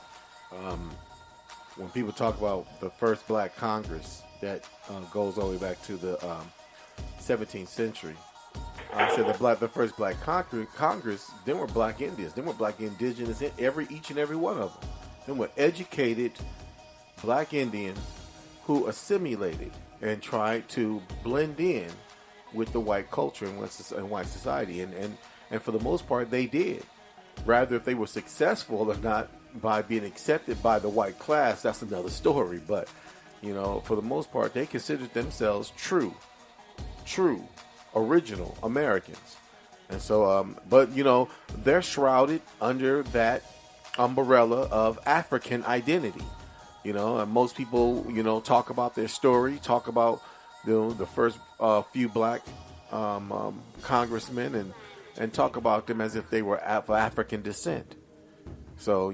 when people talk about the first black Congress, that goes all the way back to the 17th century. I said the first black Congress, then were black Indians, then were black indigenous, each and every one of them. Then were educated black Indians who assimilated and tried to blend in with the white culture and white society. And for the most part, they did. Rather, if they were successful or not by being accepted by the white class, that's another story. But, for the most part, they considered themselves true, original Americans. And so, but, they're shrouded under that umbrella of African identity. And most people, talk about their story, talk about, the first few black congressmen and talk about them as if they were of African descent. So,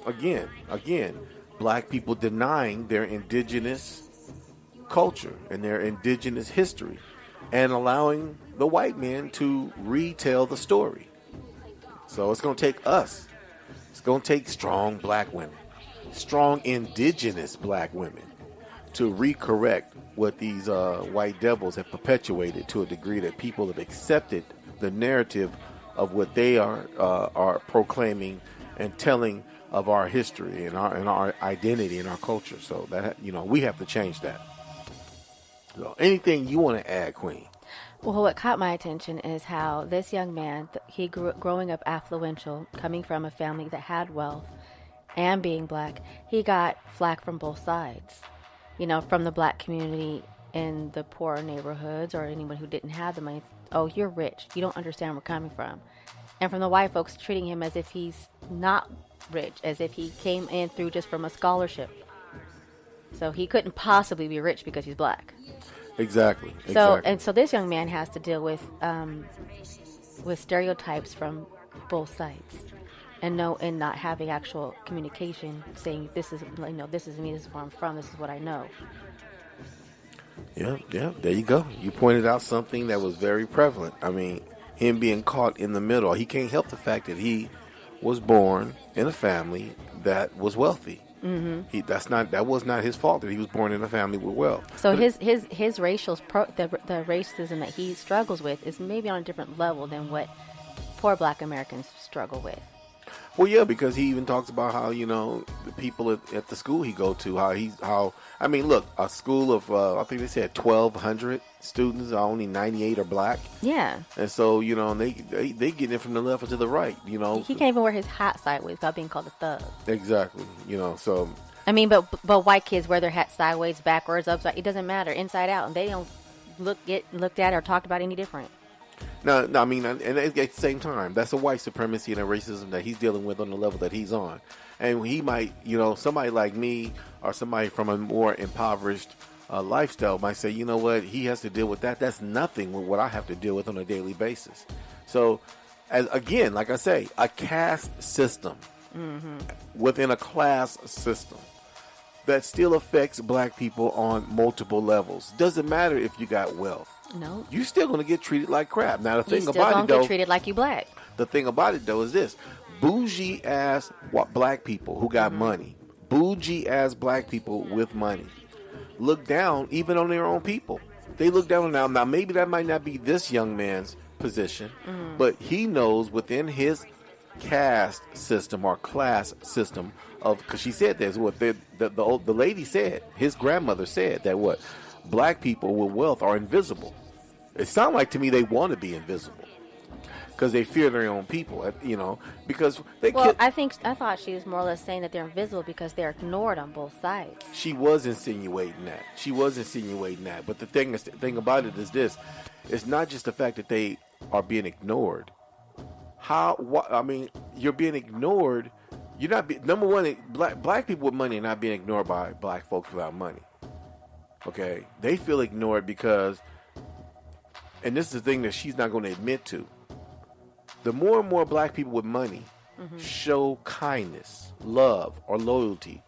again, black people denying their indigenous culture and their indigenous history and allowing the white man to retell the story. So it's going to take us. It's going to take strong black women, strong indigenous black women to recorrect what these white devils have perpetuated to a degree that people have accepted the narrative of what they are proclaiming and telling of our history and our identity and our culture. So that we have to change that. So anything you want to add, Queen? Well, what caught my attention is how this young man, he grew growing up affluential, coming from a family that had wealth, and being black, he got flack from both sides. From the black community in the poorer neighborhoods or anyone who didn't have the money. Oh, you're rich. You don't understand where we're coming from. And from the white folks treating him as if he's not rich, as if he came in through just from a scholarship. So he couldn't possibly be rich because he's black. Exactly. So this young man has to deal with stereotypes from both sides, and not having actual communication, saying this is me, this is where I'm from, this is what I know. Yeah. There you go. You pointed out something that was very prevalent. I mean, him being caught in the middle. He can't help the fact that he was born in a family that was wealthy. Mm-hmm. That was not his fault that he was born in a family with wealth. So his the racism that he struggles with is maybe on a different level than what poor black Americans struggle with. Well, yeah, because he even talks about how the people at the school he go to, look, a school of I think they said 1,200 students, only 98 are black. Yeah. And so they get in from the left or to the right. He can't even wear his hat sideways without being called a thug. Exactly. So. I mean, but white kids wear their hats sideways, backwards, upside. It doesn't matter, inside out, and they don't get looked at or talked about any different. No, I mean, and at the same time, that's a white supremacy and a racism that he's dealing with on the level that he's on. And he might, somebody like me or somebody from a more impoverished lifestyle might say, you know what, he has to deal with that. That's nothing with what I have to deal with on a daily basis. So, again, like I say, a caste system within a class system that still affects black people on multiple levels. Doesn't matter if you got wealth. No. You're still going to get treated like crap. Now, the thing about it, though... You're still going to get treated like you black. The thing about it, though, is this. Bougie-ass black people who got money, bougie-ass black people with money, look down even on their own people. They look down on them. Now, maybe that might not be this young man's position, but he knows within his caste system or class system of... Because she said this, the lady said, his grandmother said that black people with wealth are invisible. It sounds like to me they want to be invisible because they fear their own people, because they I thought she was more or less saying that they're invisible because they're ignored on both sides. She was insinuating that. But the thing about it is this. It's not just the fact that they are being ignored. You're being ignored. You're not number one, black people with money are not being ignored by black folks without money. Okay, they feel ignored because, and this is the thing that she's not going to admit to, the more and more black people with money show kindness, love, or loyalty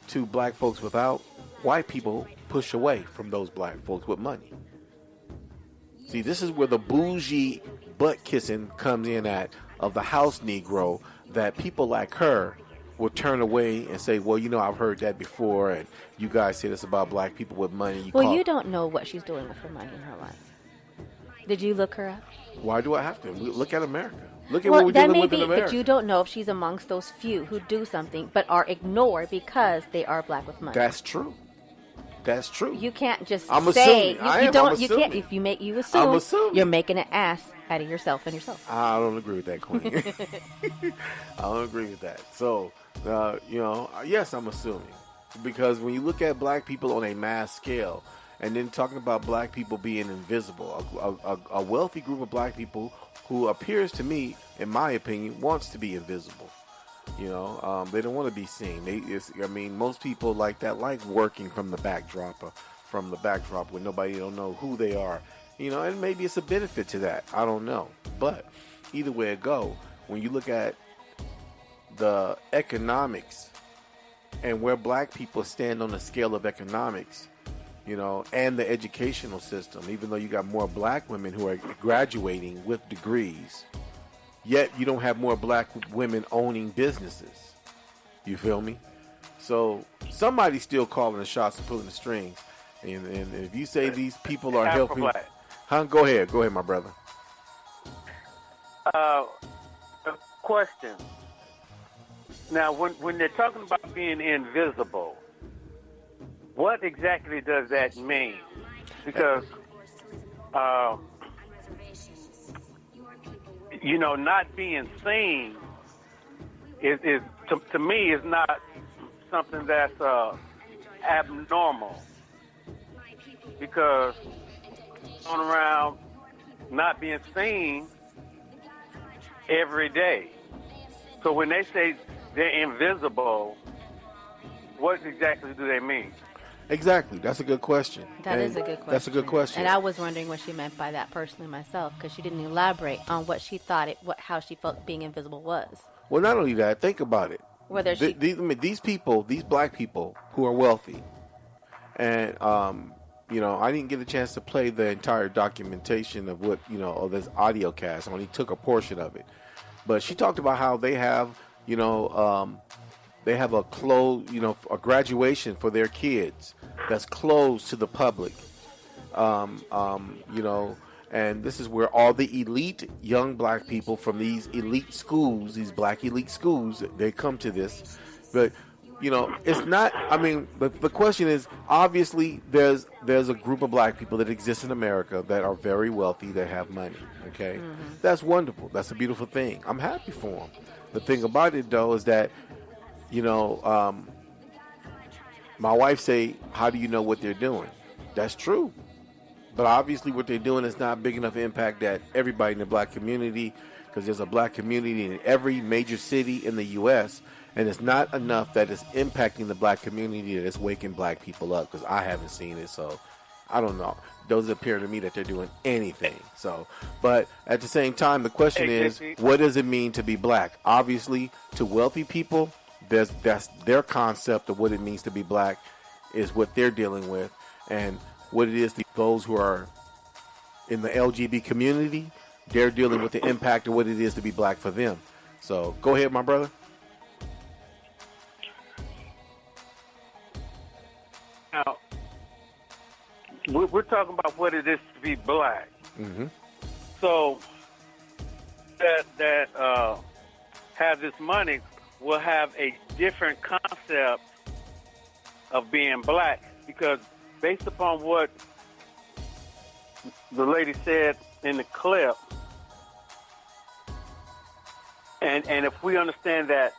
to black folks without, white people push away from those black folks with money. See, this is where the bougie butt kissing comes in of the house Negro, that people like her will turn away and say, well, I've heard that before, and you guys say this about black people with money. You don't know what she's doing with her money in her life. Did you look her up? Why do I have to? Look at America. Look at what we're dealing with in America. But you don't know if she's amongst those few who do something but are ignored because they are black with money. That's true. You can't just I'm say assuming. You can't. If you assume, you're making an ass out of yourself and yourself. I don't agree with that, Queen. I don't agree with that. So, yes, I'm assuming, because when you look at black people on a mass scale, and then talking about black people being invisible, a wealthy group of black people who appears to me, in my opinion, wants to be invisible. They don't want to be seen. Most people like that, like working from the backdrop where nobody don't know who they are You know, and maybe it's a benefit to that. I don't know. But either way it go, when you look at the economics and where black people stand on the scale of economics, you know, and the educational system, even though you got more black women who are graduating with degrees, yet you don't have more black women owning businesses. You feel me? So somebody's still calling the shots and pulling the strings. And if you say these people are helping, go ahead, my brother. A question. Now, when they're talking about being invisible, what exactly does that mean? Because, you know, not being seen is to me is not something that's abnormal. Because going around not being seen every day. So when they say they're invisible, what exactly do they mean? Exactly. That's a good question. That is a good question. That's a good question. And I was wondering what she meant by that personally myself, because she didn't elaborate on what she thought how she felt being invisible was. Well, not only that, think about it. Whether these people, these black people who are wealthy, and you know, I didn't get a chance to play the entire documentation of what, you know, of this audio cast. I only took a portion of it, but she talked about how they have, you know, they have a graduation for their kids that's closed to the public, you know, and this is where all the elite young black people from these elite schools, these black elite schools, they come to this. But, you know, it's not, I mean, the question is, obviously there's a group of black people that exist in America that are very wealthy, that have money, okay? Mm-hmm. That's wonderful. That's a beautiful thing. I'm happy for them. The thing about it, though, is that, you know, my wife say, how do you know what they're doing? That's true. But obviously what they're doing is not big enough impact that everybody in the black community, because there's a black community in every major city in the U.S., and it's not enough that it's impacting the black community that it's waking black people up, because I haven't seen it, so I don't know. Doesn't appear to me that they're doing anything. So, but at the same time, the question is, what does it mean to be black? Obviously, to wealthy people, that's their concept of what it means to be black is what they're dealing with, and what it is to those who are in the LGBT community, they're dealing with the impact of what it is to be black for them. So go ahead, my brother. Now, we're talking about what it is to be black. Mm-hmm. So that have this money will have a different concept of being black, because based upon what the lady said in the clip, and if we understand that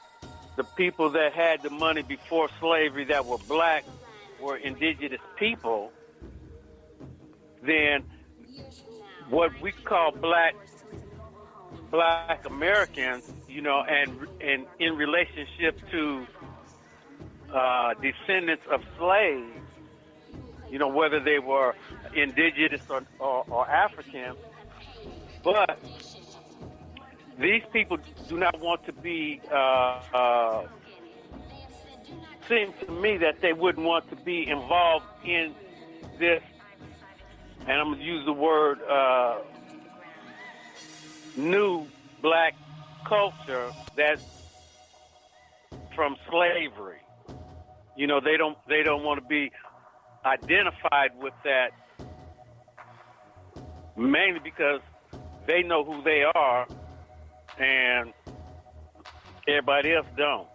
the people that had the money before slavery that were black were indigenous people, then what we call black Americans, you know, and in relationship to descendants of slaves, you know, whether they were indigenous or African, but these people do not want to be, seems to me that they wouldn't want to be involved in this, and I'm going to use the word new black culture that's from slavery. You know, they don't want to be identified with that, mainly because they know who they are and everybody else don't.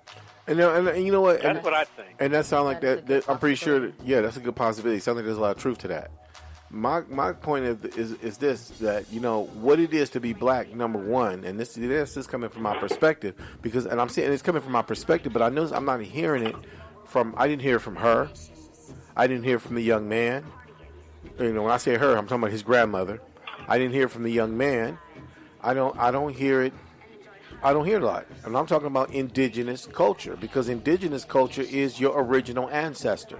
And you know what? That's what I think. And that sounds like that I'm pretty sure that's a good possibility. It sounds like there's a lot of truth to that. My point is this, that, you know, what it is to be black, number one, and this is coming from my perspective, because, and I'm saying it's coming from my perspective, but I know I'm not hearing it I didn't hear it from her. I didn't hear it from the young man. You know, when I say her, I'm talking about his grandmother. I didn't hear it from the young man. I don't hear it. I don't hear it a lot. And I'm talking about indigenous culture, because indigenous culture is your original ancestor.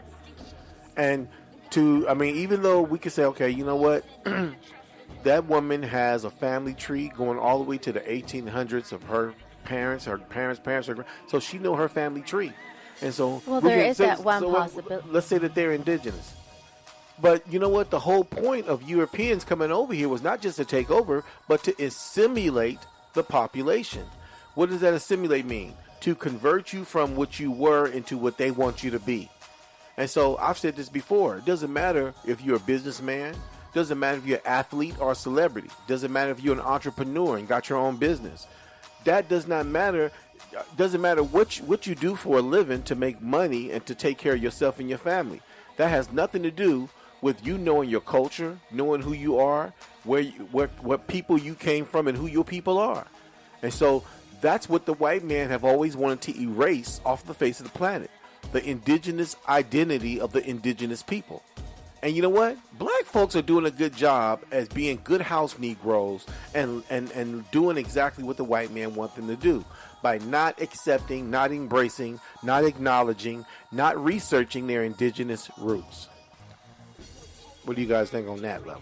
And even though we could say, okay, you know what? That woman has a family tree going all the way to the 1800s of her parents, so she know her family tree. And so, there is that one possibility. Let's say that they're indigenous. But you know what? The whole point of Europeans coming over here was not just to take over, but to assimilate the population. What does that assimilate mean? To convert you from what you were into what they want you to be. And so I've said this before. It doesn't matter if you're a businessman. Doesn't matter if you're an athlete or a celebrity. Doesn't matter if you're an entrepreneur and got your own business. That does not matter. Doesn't matter what you do for a living to make money and to take care of yourself and your family. That has nothing to do with you knowing your culture, knowing who you are, what people you came from, and who your people are. And so that's what the white man have always wanted to erase off the face of the planet. The indigenous identity of the indigenous people. And you know what? Black folks are doing a good job as being good house Negroes and doing exactly what the white man wants them to do by not accepting, not embracing, not acknowledging, not researching their indigenous roots. What do you guys think on that level?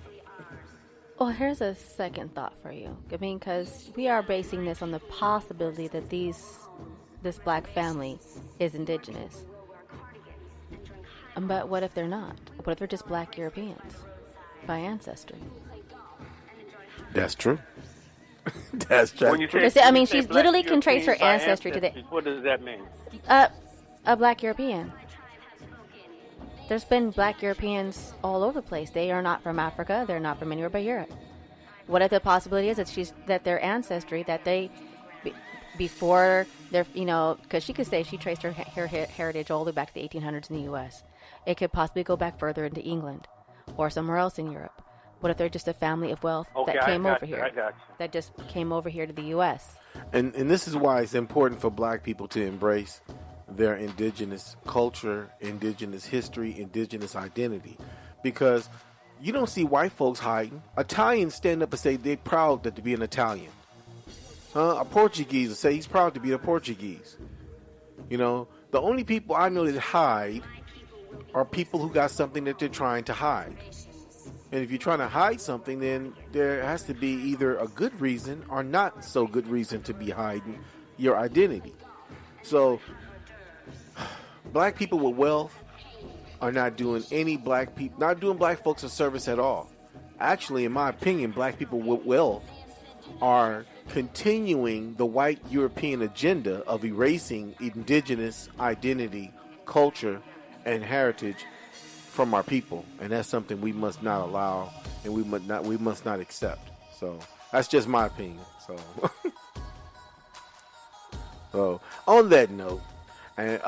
Well, here's a second thought for you. I mean, because we are basing this on the possibility that this black family is indigenous. But what if they're not? What if they're just black Europeans by ancestry? That's true. That's true. I mean, she literally can trace her ancestry to the... What does that mean? A black European. There's been black Europeans all over the place. They are not from Africa. They're not from anywhere but Europe. What if the possibility is that their ancestry, that they... before their, because she could say she traced her heritage all the way back to the 1800s in the U.S. It could possibly go back further into England or somewhere else in Europe. What if they're just a family of wealth that came over here? That just came over here to the U.S. And this is why it's important for black people to embrace their indigenous culture, indigenous history, indigenous identity. Because you don't see white folks hiding. Italians stand up and say they're proud to be an Italian. A Portuguese will say he's proud to be a Portuguese. The only people I know that hide are people who got something that they're trying to hide. And if you're trying to hide something, then there has to be either a good reason or not so good reason to be hiding your identity. So, black people with wealth are not doing black folks a service at all. Actually, in my opinion, black people with wealth are continuing the white European agenda of erasing indigenous identity, culture, and heritage from our people, and that's something we must not allow, and we must not accept. So that's just my opinion. So on that note, and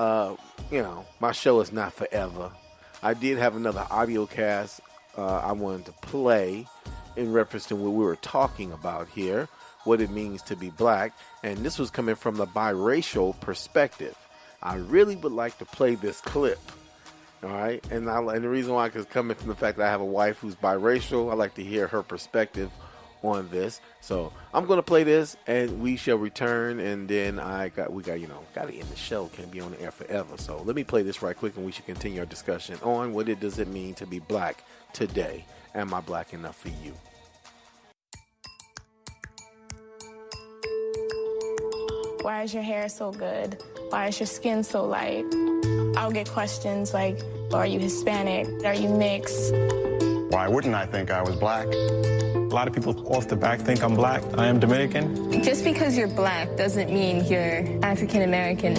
my show is not forever. I did have another audio cast I wanted to play in reference to what we were talking about here, what it means to be black, and this was coming from the biracial perspective. I really would like to play this clip. All right, and the reason why is coming from the fact that I have a wife who's biracial. I like to hear her perspective on this. So I'm gonna play this, and we shall return. And then we got to end the show. Can't be on the air forever. So let me play this right quick, and we should continue our discussion on what does it mean to be black today. Am I black enough for you? Why is your hair so good? Why is your skin so light? I'll get questions like, are you Hispanic? Are you mixed? Why wouldn't I think I was black? A lot of people off the back think I'm black. I am Dominican. Just because you're black doesn't mean you're African American.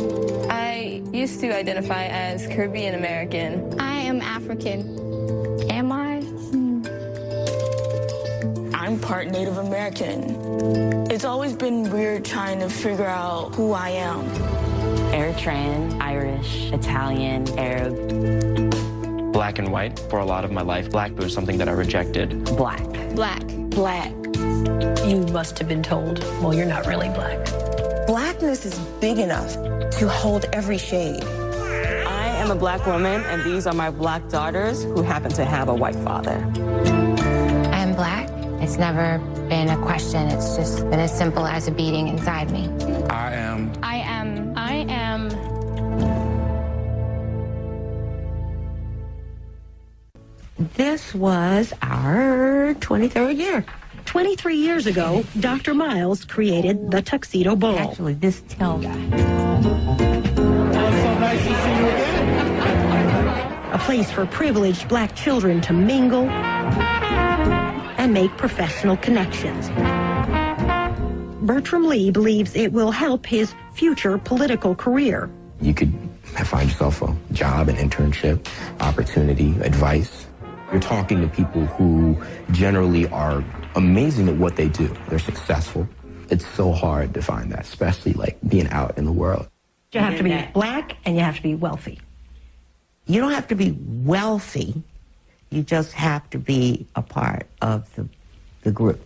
I used to identify as Caribbean American. I am African. Am I? I'm part Native American. It's always been weird trying to figure out who I am. Eritrean, Irish, Italian, Arab. Black and white for a lot of my life. Black was something that I rejected. Black. Black. Black. You must have been told, well, you're not really black. Blackness is big enough to hold every shade. I am a black woman, and these are my black daughters who happen to have a white father. I'm black. It's never been a question. It's just been as simple as a beating inside me. I am. I am. I am. This was our 23rd year. 23 years ago, Dr. Miles created the Tuxedo Ball. Actually, this tail guy. So nice to see you again. A place for privileged black children to mingle and make professional connections. Bertram Lee believes it will help his future political career. You could find yourself a job, an internship, opportunity, advice. You're talking to people who generally are amazing at what they do. They're successful. It's so hard to find that, especially like being out in the world. You have to be black and you have to be wealthy. You don't have to be wealthy. You just have to be a part of the group.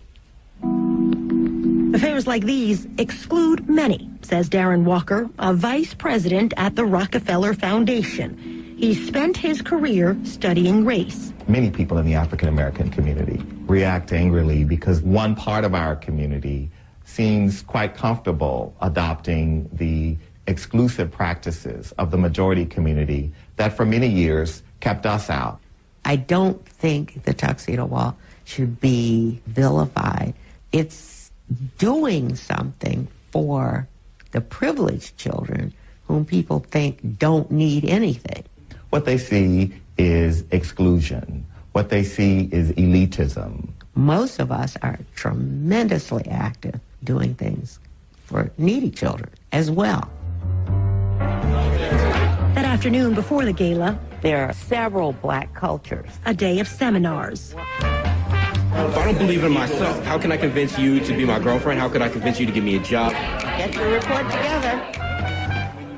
Affairs like these exclude many, says Darren Walker, a vice president at the Rockefeller Foundation. He spent his career studying race. Many people in the African American community react angrily because one part of our community seems quite comfortable adopting the exclusive practices of the majority community that for many years kept us out. I don't think the tuxedo ball should be vilified. It's doing something for the privileged children whom people think don't need anything. What they see is exclusion. What they see is elitism. Most of us are tremendously active doing things for needy children as well. That afternoon before the gala, there are several black cultures. A day of seminars. If I don't believe in myself, how can I convince you to be my girlfriend? How could I convince you to give me a job? Get your report together.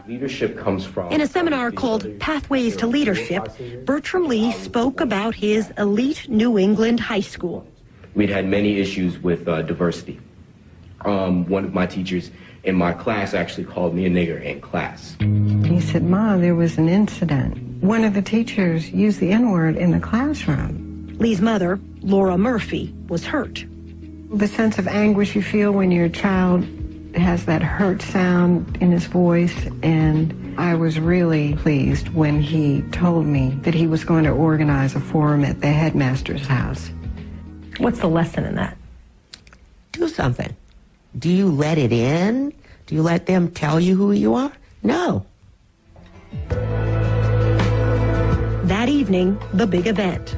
Leadership comes from... In a seminar called Pathways to Leadership, Bertram Lee spoke about his elite New England high school. We'd had many issues with diversity. One of my teachers in my class actually called me a nigger in class. He said, Ma, there was an incident. One of the teachers used the N-word in the classroom. Lee's mother, Laura Murphy, was hurt. The sense of anguish you feel when your child has that hurt sound in his voice, and I was really pleased when he told me that he was going to organize a forum at the headmaster's house. What's the lesson in that? Do something. Do you let it in? Do you let them tell you who you are? No. That evening, the big event.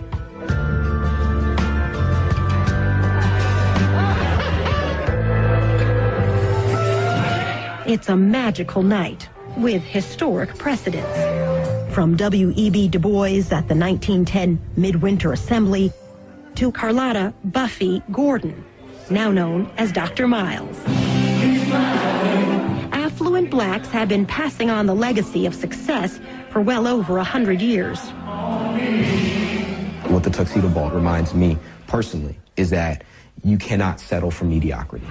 It's a magical night with historic precedents. From W.E.B. Du Bois at the 1910 Midwinter Assembly to Carlotta Buffy Gordon, now known as Dr. Miles. Affluent blacks have been passing on the legacy of success for well over 100 years. What the tuxedo ball reminds me personally is that you cannot settle for mediocrity.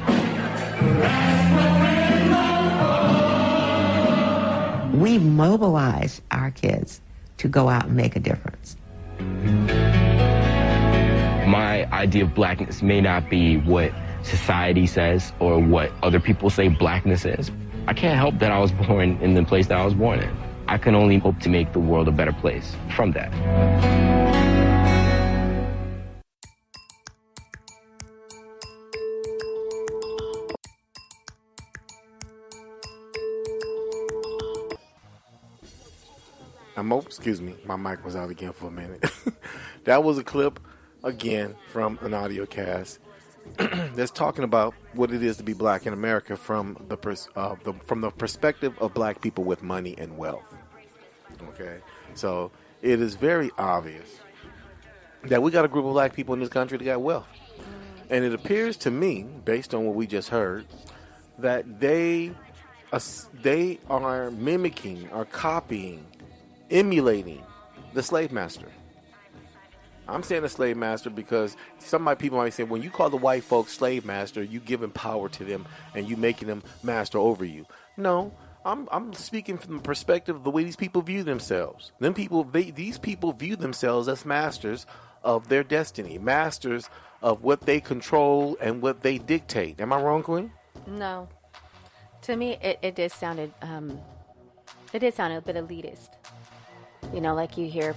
We mobilize our kids to go out and make a difference. My idea of blackness may not be what society says or what other people say blackness is. I can't help that I was born in the place that I was born in. I can only hope to make the world a better place from that. Excuse me, my mic was out again for a minute. That was a clip, again, from an audio cast that's talking about what it is to be black in America from the perspective of black people with money and wealth. Okay, so it is very obvious that we got a group of black people in this country that got wealth, and it appears to me, based on what we just heard, that they are mimicking or copying, emulating the slave master. I'm saying the slave master because some of my people might say, when you call the white folks slave master, you giving power to them and you making them master over you. No, I'm speaking from the perspective of the way these people view themselves. These people view themselves as masters of their destiny, masters of what they control and what they dictate. Am I wrong, Queen? No. To me, it did sound a bit elitist. You know, like you hear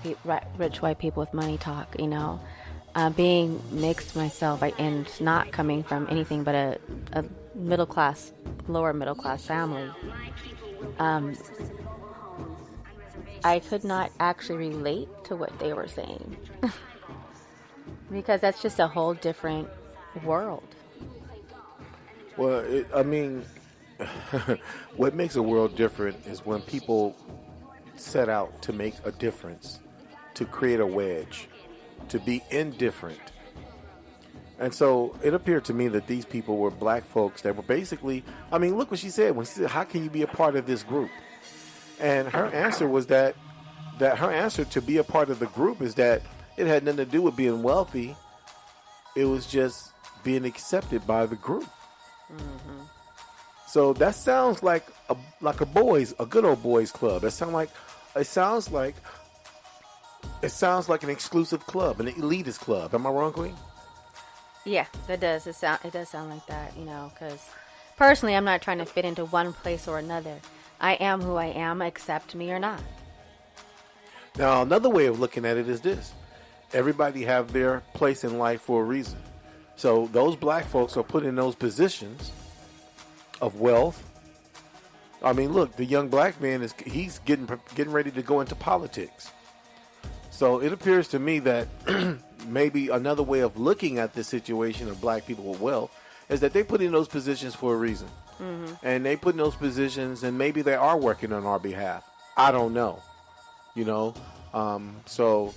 rich white people with money talk, you know. Being mixed myself, and not coming from anything but a middle class, lower middle class family, I could not actually relate to what they were saying because that's just a whole different world. Well, I mean, what makes a world different is when people set out to make a difference, to create a wedge, to be indifferent. And so it appeared to me that these people were black folks that were basically, I mean, look what she said when she said, how can you be a part of this group? And her answer was that her answer to be a part of the group is that it had nothing to do with being wealthy. It was just being accepted by the group. Mm-hmm. So that sounds like a good old boys club. It sounds like an exclusive club, an elitist club. Am I wrong, Queen? Yeah, that does. It does sound like that, you know, because personally, I'm not trying to fit into one place or another. I am who I am, accept me or not. Now, another way of looking at it is this. Everybody have their place in life for a reason. So those black folks are put in those positions of wealth. I mean, look, the young black man he's getting ready to go into politics. So it appears to me that maybe another way of looking at the situation of black people with wealth is that they put in those positions for a reason. Mm-hmm. And they put in those positions and maybe they are working on our behalf. I don't know. You know, so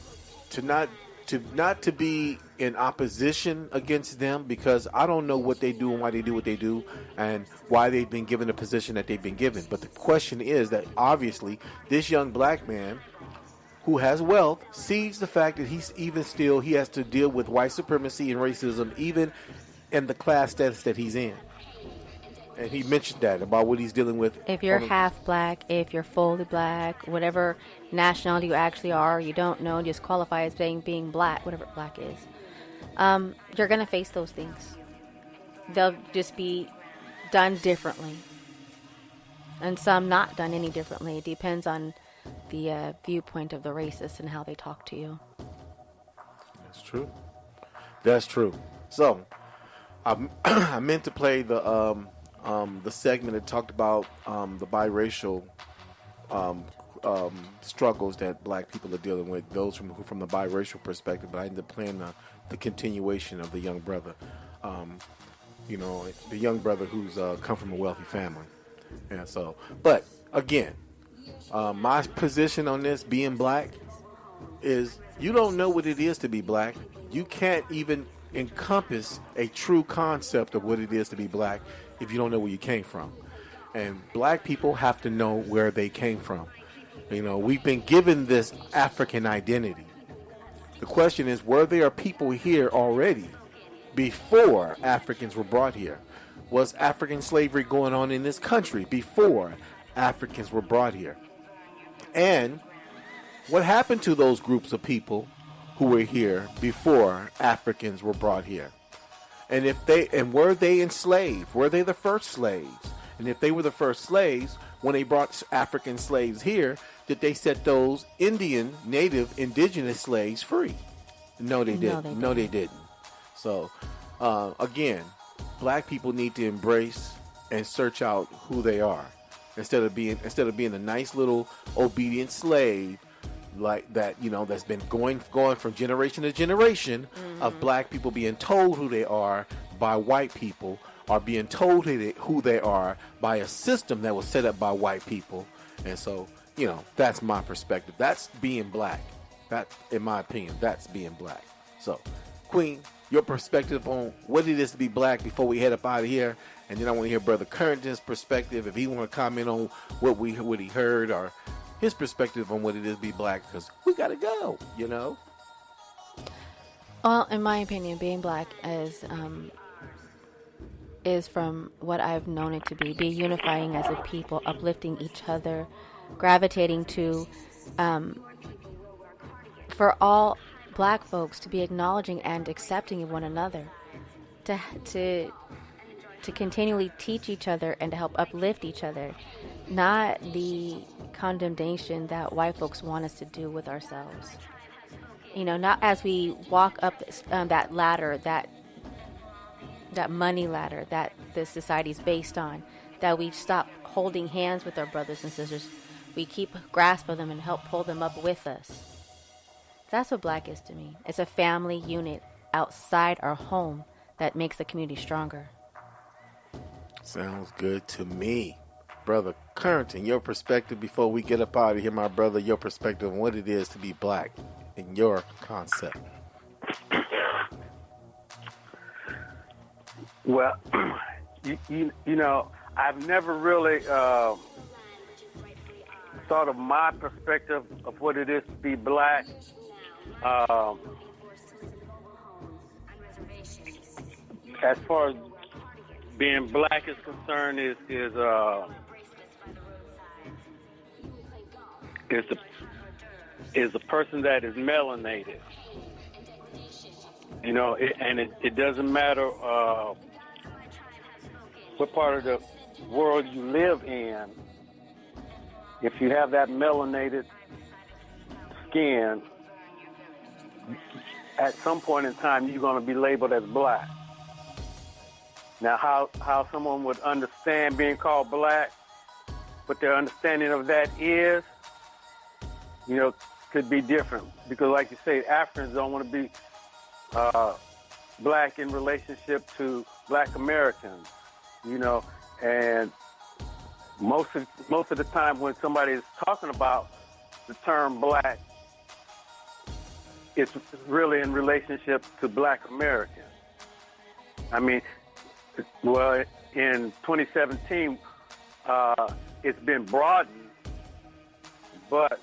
not to be in opposition against them, because I don't know what they do and why they do what they do and why they've been given the position that they've been given. But the question is that obviously this young black man who has wealth sees the fact that he has to deal with white supremacy and racism even in the class status that he's in. And he mentioned that about what he's dealing with. If you're half black, if you're fully black, whatever nationality you actually are, you don't know, just qualify as being black, whatever black is, you're going to face those things. They'll just be done differently. And some not done any differently. It depends on the viewpoint of the racist and how they talk to you. That's true. That's true. So, I meant to play the segment that talked about the biracial struggles that black people are dealing with, those from the biracial perspective, but I ended up playing the continuation of the young brother. You know, the young brother who's come from a wealthy family. And so, but again, my position on this being black is you don't know what it is to be black. You can't even encompass a true concept of what it is to be black if you don't know where you came from. And black people have to know where they came from. You know, we've been given this African identity. The question is, were there people here already before Africans were brought here? Was African slavery going on in this country before Africans were brought here? And what happened to those groups of people who were here before Africans were brought here? And were they enslaved? Were they the first slaves? And if they were the first slaves, when they brought African slaves here, did they set those indigenous slaves free? No, they didn't. No, they didn't. So, again, black people need to embrace and search out who they are instead of being a nice little obedient slave like that, you know, that's been going from generation to generation of black people being told who they are by white people, or being told who they are by a system that was set up by white people. And so, you know, that's my perspective. That's being black. That, in my opinion, that's being black. So, Queen, your perspective on what it is to be black before we head up out of here, and then I want to hear Brother Currington's perspective if he want to comment on what he heard, or his perspective on what it is to be black, because we gotta go, you know. Well, in my opinion, being black is from what I've known it to be unifying as a people, uplifting each other, gravitating to, for all black folks to be acknowledging and accepting of one another, to continually teach each other and to help uplift each other, not the condemnation that white folks want us to do with ourselves. Not as we walk up that ladder, that money ladder that this society is based on, that we stop holding hands with our brothers and sisters. We keep grasp of them and help pull them up with us. That's what black is to me. It's a family unit outside our home that makes the community stronger. Sounds good to me. Brother Currington, your perspective before we get up out of here, my brother, your perspective on what it is to be black in your concept. Well, you know, I've never really thought of my perspective of what it is to be black. As far as being black is concerned, is the person that is melanated. You know, it doesn't matter what part of the world you live in. If you have that melanated skin, at some point in time, you're going to be labeled as black. Now, how someone would understand being called black, what their understanding of that is, you know, could be different. Because like you say, Africans don't want to be black in relationship to black Americans, you know, and most of the time when somebody is talking about the term black, it's really in relationship to black Americans. I mean, well, in 2017, it's been broadened, but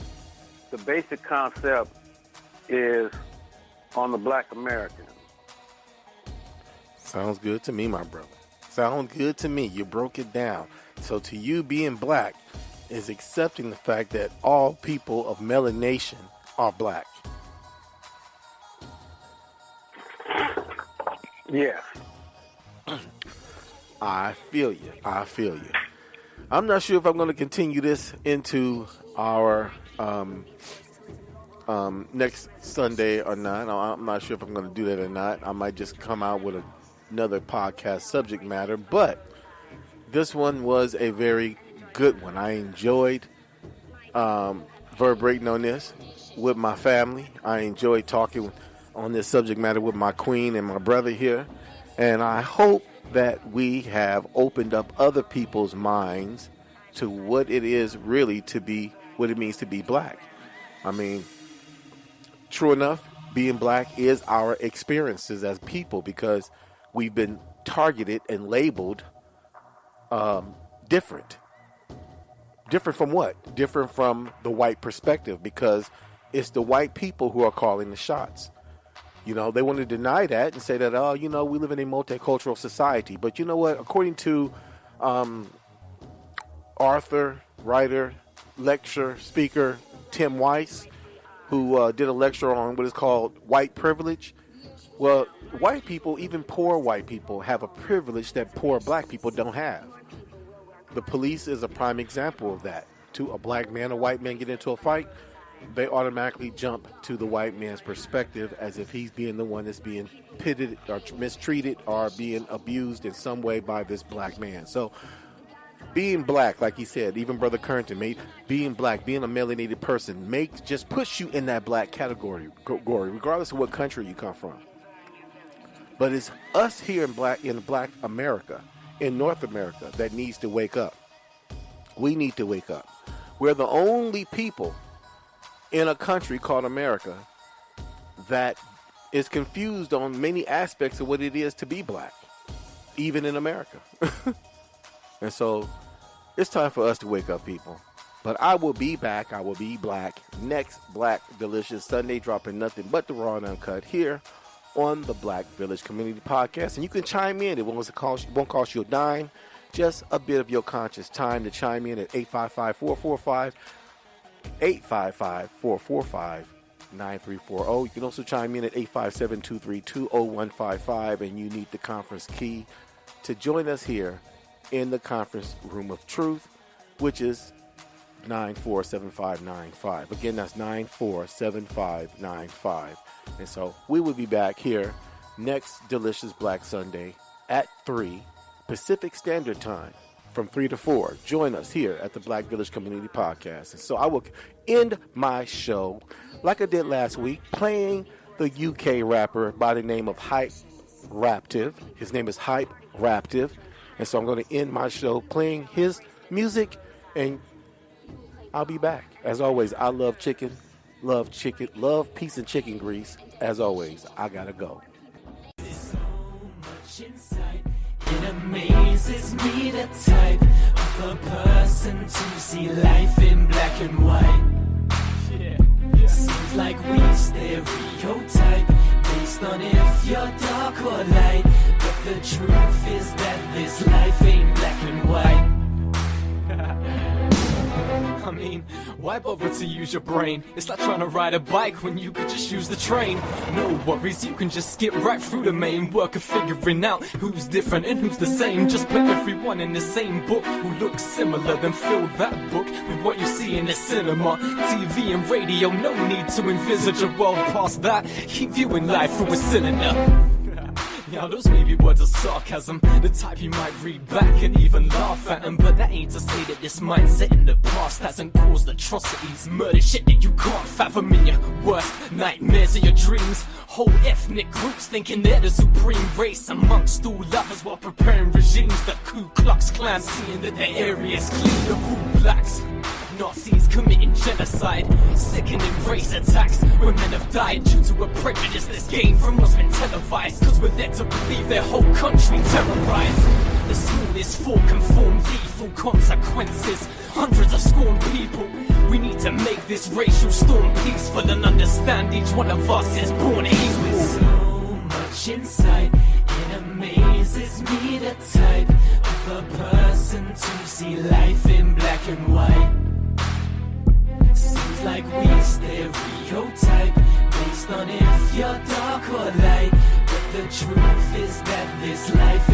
the basic concept is on the black American. Sounds good to me, my brother. Sounds good to me. You broke it down. So to you, being black is accepting the fact that all people of melanation are black. Yeah. I feel you. I'm not sure if I'm going to continue this into our next Sunday or not. I'm not sure if I'm going to do that or not. I might just come out with another podcast subject matter, but this one was a very good one. I enjoyed verbating on this with my family. I enjoyed talking on this subject matter with my queen and my brother here, and I hope that we have opened up other people's minds to what it is really to be, what it means to be black. I mean, true enough, being black is our experiences as people, because we've been targeted and labeled different. Different from what? Different from the white perspective, because it's the white people who are calling the shots. You know, they want to deny that and say that, oh, you know, we live in a multicultural society. But you know what? According to author, writer, lecturer, speaker Tim Weiss, who did a lecture on what is called white privilege. Well, white people, even poor white people, have a privilege that poor black people don't have. The police is a prime example of that. To a black man, a white man get into a fight, they automatically jump to the white man's perspective as if he's being the one that's being pitted or mistreated or being abused in some way by this black man. So being black, like he said, even Brother Currington, being black, being a melanated person, just push you in that black category, regardless of what country you come from. But it's us here in black America, in North America, that needs to wake up. We need to wake up. We're the only people in a country called America that is confused on many aspects of what it is to be black, even in America. And so it's time for us to wake up, people. But I will be back. I will be black next Black Delicious Sunday, dropping nothing but the raw and uncut here on the Black Village Community Podcast. And you can chime in. It won't cost you a dime, just a bit of your conscious time to chime in at 855-445 855-445-9340. You can also chime in at 857-232-0155, and you need the conference key to join us here in the conference room of truth, which is 947595. Again, that's 947595. And so we will be back here next Delicious Black Sunday at 3 Pacific Standard Time from 3 to 4. Join us here at the Black Village Community Podcast. And so I will end my show like I did last week, playing the UK rapper by the name of Hype Raptive. His name is Hype Raptive. And so I'm going to end my show playing his music, and I'll be back. As always, I love chicken, love peace and chicken grease. As always, I gotta go. So much inside, it amazes me the type of a person to see life in black and white. Seems like we stereotype based on if you're dark or light, but the truth is that this life ain't black and white. I mean, why bother to use your brain? It's like trying to ride a bike when you could just use the train. No worries, you can just skip right through the main work of figuring out who's different and who's the same. Just put everyone in the same book who looks similar, then fill that book with what you see in the cinema, TV and radio. No need to envisage a world past that. Keep viewing life through a cylinder. Now those may be words of sarcasm, the type you might read back and even laugh at them, but that ain't to say that this mindset in the past hasn't caused atrocities, murder, shit that you can't fathom in your worst nightmares of your dreams. Whole ethnic groups thinking they're the supreme race amongst all others while preparing regimes. The Ku Klux Klan seeing that their area's clean of all blacks. Nazis committing genocide, sickening race attacks. Women have died due to a prejudice that's gained from what's been televised, cause we're there to believe their whole country terrorized. The smallest fall conform lethal consequences. Hundreds of scorned people. We need to make this racial storm peaceful and understand each one of us is born equal. With so much insight, it amazes me the type of a person to see life in black and white. Seems like we stereotype based on if you're dark or light, but the truth is that this life